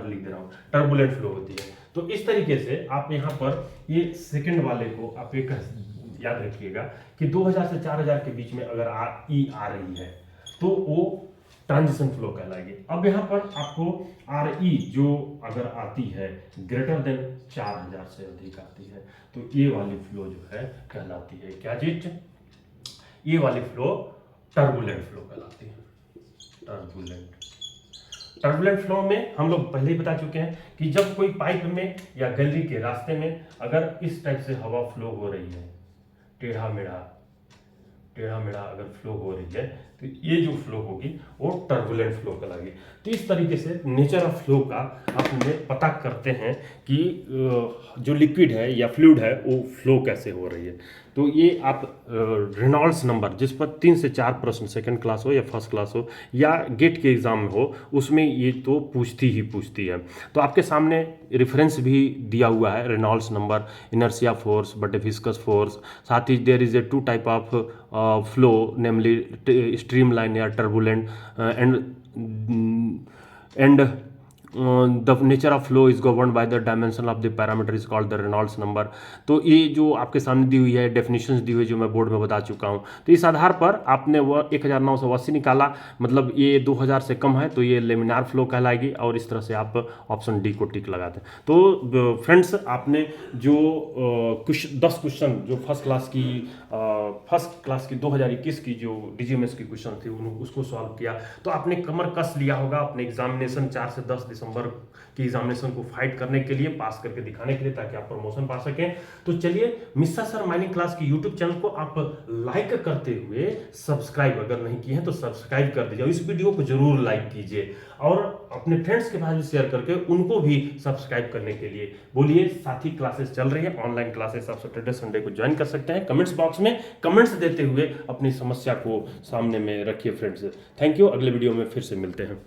लिख दे रहा हूं, टर्बुलेंट फ्लो होती है। तो इस तरीके से आप यहाँ पर ये सेकंड वाले को आप एक याद रखिएगा कि 2000 से 4000 के बीच में अगर RE आ रही है तो वो ट्रांजिशन फ्लो कहलाएगी। अब यहाँ पर आपको RE जो अगर आती है ग्रेटर देन 4000 से अधिक आती है, तो ये वाली फ्लो जो है कहलाती है क्या चीज, ये वाली फ्लो टर्बुलेंट फ्लो कहलाती है। टर्बुलेंट फ्लो में हम लोग पहले ही बता चुके हैं कि जब कोई पाइप में या गली के रास्ते में अगर इस टाइप से हवा फ्लो हो रही है, टेढ़ा मेढ़ा अगर फ्लो हो रही है, तो ये जो फ्लो होगी वो टर्बुलेंट फ्लो कहलाएगी। तो इस तरीके से नेचर ऑफ फ्लो का आप उन्हें पता करते हैं कि जो लिक्विड है या फ्लूइड है वो फ्लो कैसे हो रही है। तो ये आप रेनॉल्ड्स नंबर, जिस पर 3 से 4 प्रश्न सेकंड क्लास हो या फर्स्ट क्लास हो या गेट के एग्जाम में हो, उसमें ये तो पूछती है। तो आपके सामने रेफरेंस भी दिया हुआ है, रेनॉल्ड्स नंबर, इनर्शिया फोर्स बटे विस्कस फोर्स। साथ ही there is a 2 type of flow, namely streamline या turbulent, and the nature of flow is govern by the dimension of the parameter is called the Reynolds number. तो ये जो आपके सामने दी हुई है, डेफिनेशंस दी हुई है, जो मैं बोर्ड में बता चुका हूँ। तो इस आधार पर आपने वह 1980 निकाला, मतलब ये 2000 से कम है तो ये लेमिनार फ्लो कहलाएगी, और इस तरह से आप ऑप्शन डी को टिक लगाते हैं। तो फ्रेंड्स, आपने जो कुछ 10 क्वेश्चन जो फर्स्ट क्लास की 2021 की जो DGMS की क्वेश्चन थी उसको सॉल्व किया, तो आपने कमर कस लिया होगा अपने एग्जामिनेशन 4 से 10 दिसंबर दिसंबर की एग्जामिनेशन को फाइट करने के लिए, पास करके दिखाने के लिए, ताकि आप प्रमोशन पा सकें। तो चलिए, मिश्रा सर माइनिंग क्लास की यूट्यूब चैनल को आप लाइक करते हुए सब्सक्राइब अगर नहीं किए हैं तो सब्सक्राइब कर दीजिए, इस वीडियो को जरूर लाइक कीजिए और अपने फ्रेंड्स के पास भी शेयर करके उनको भी सब्सक्राइब करने के लिए बोलिए। साथ ही क्लासेस चल रही है, ऑनलाइन क्लासेस आप सैटरडे संडे को ज्वाइन कर सकते हैं। कमेंट्स बॉक्स में कमेंट्स देते हुए अपनी समस्या को सामने में रखिए फ्रेंड्स। थैंक यू, अगले वीडियो में फिर से मिलते हैं।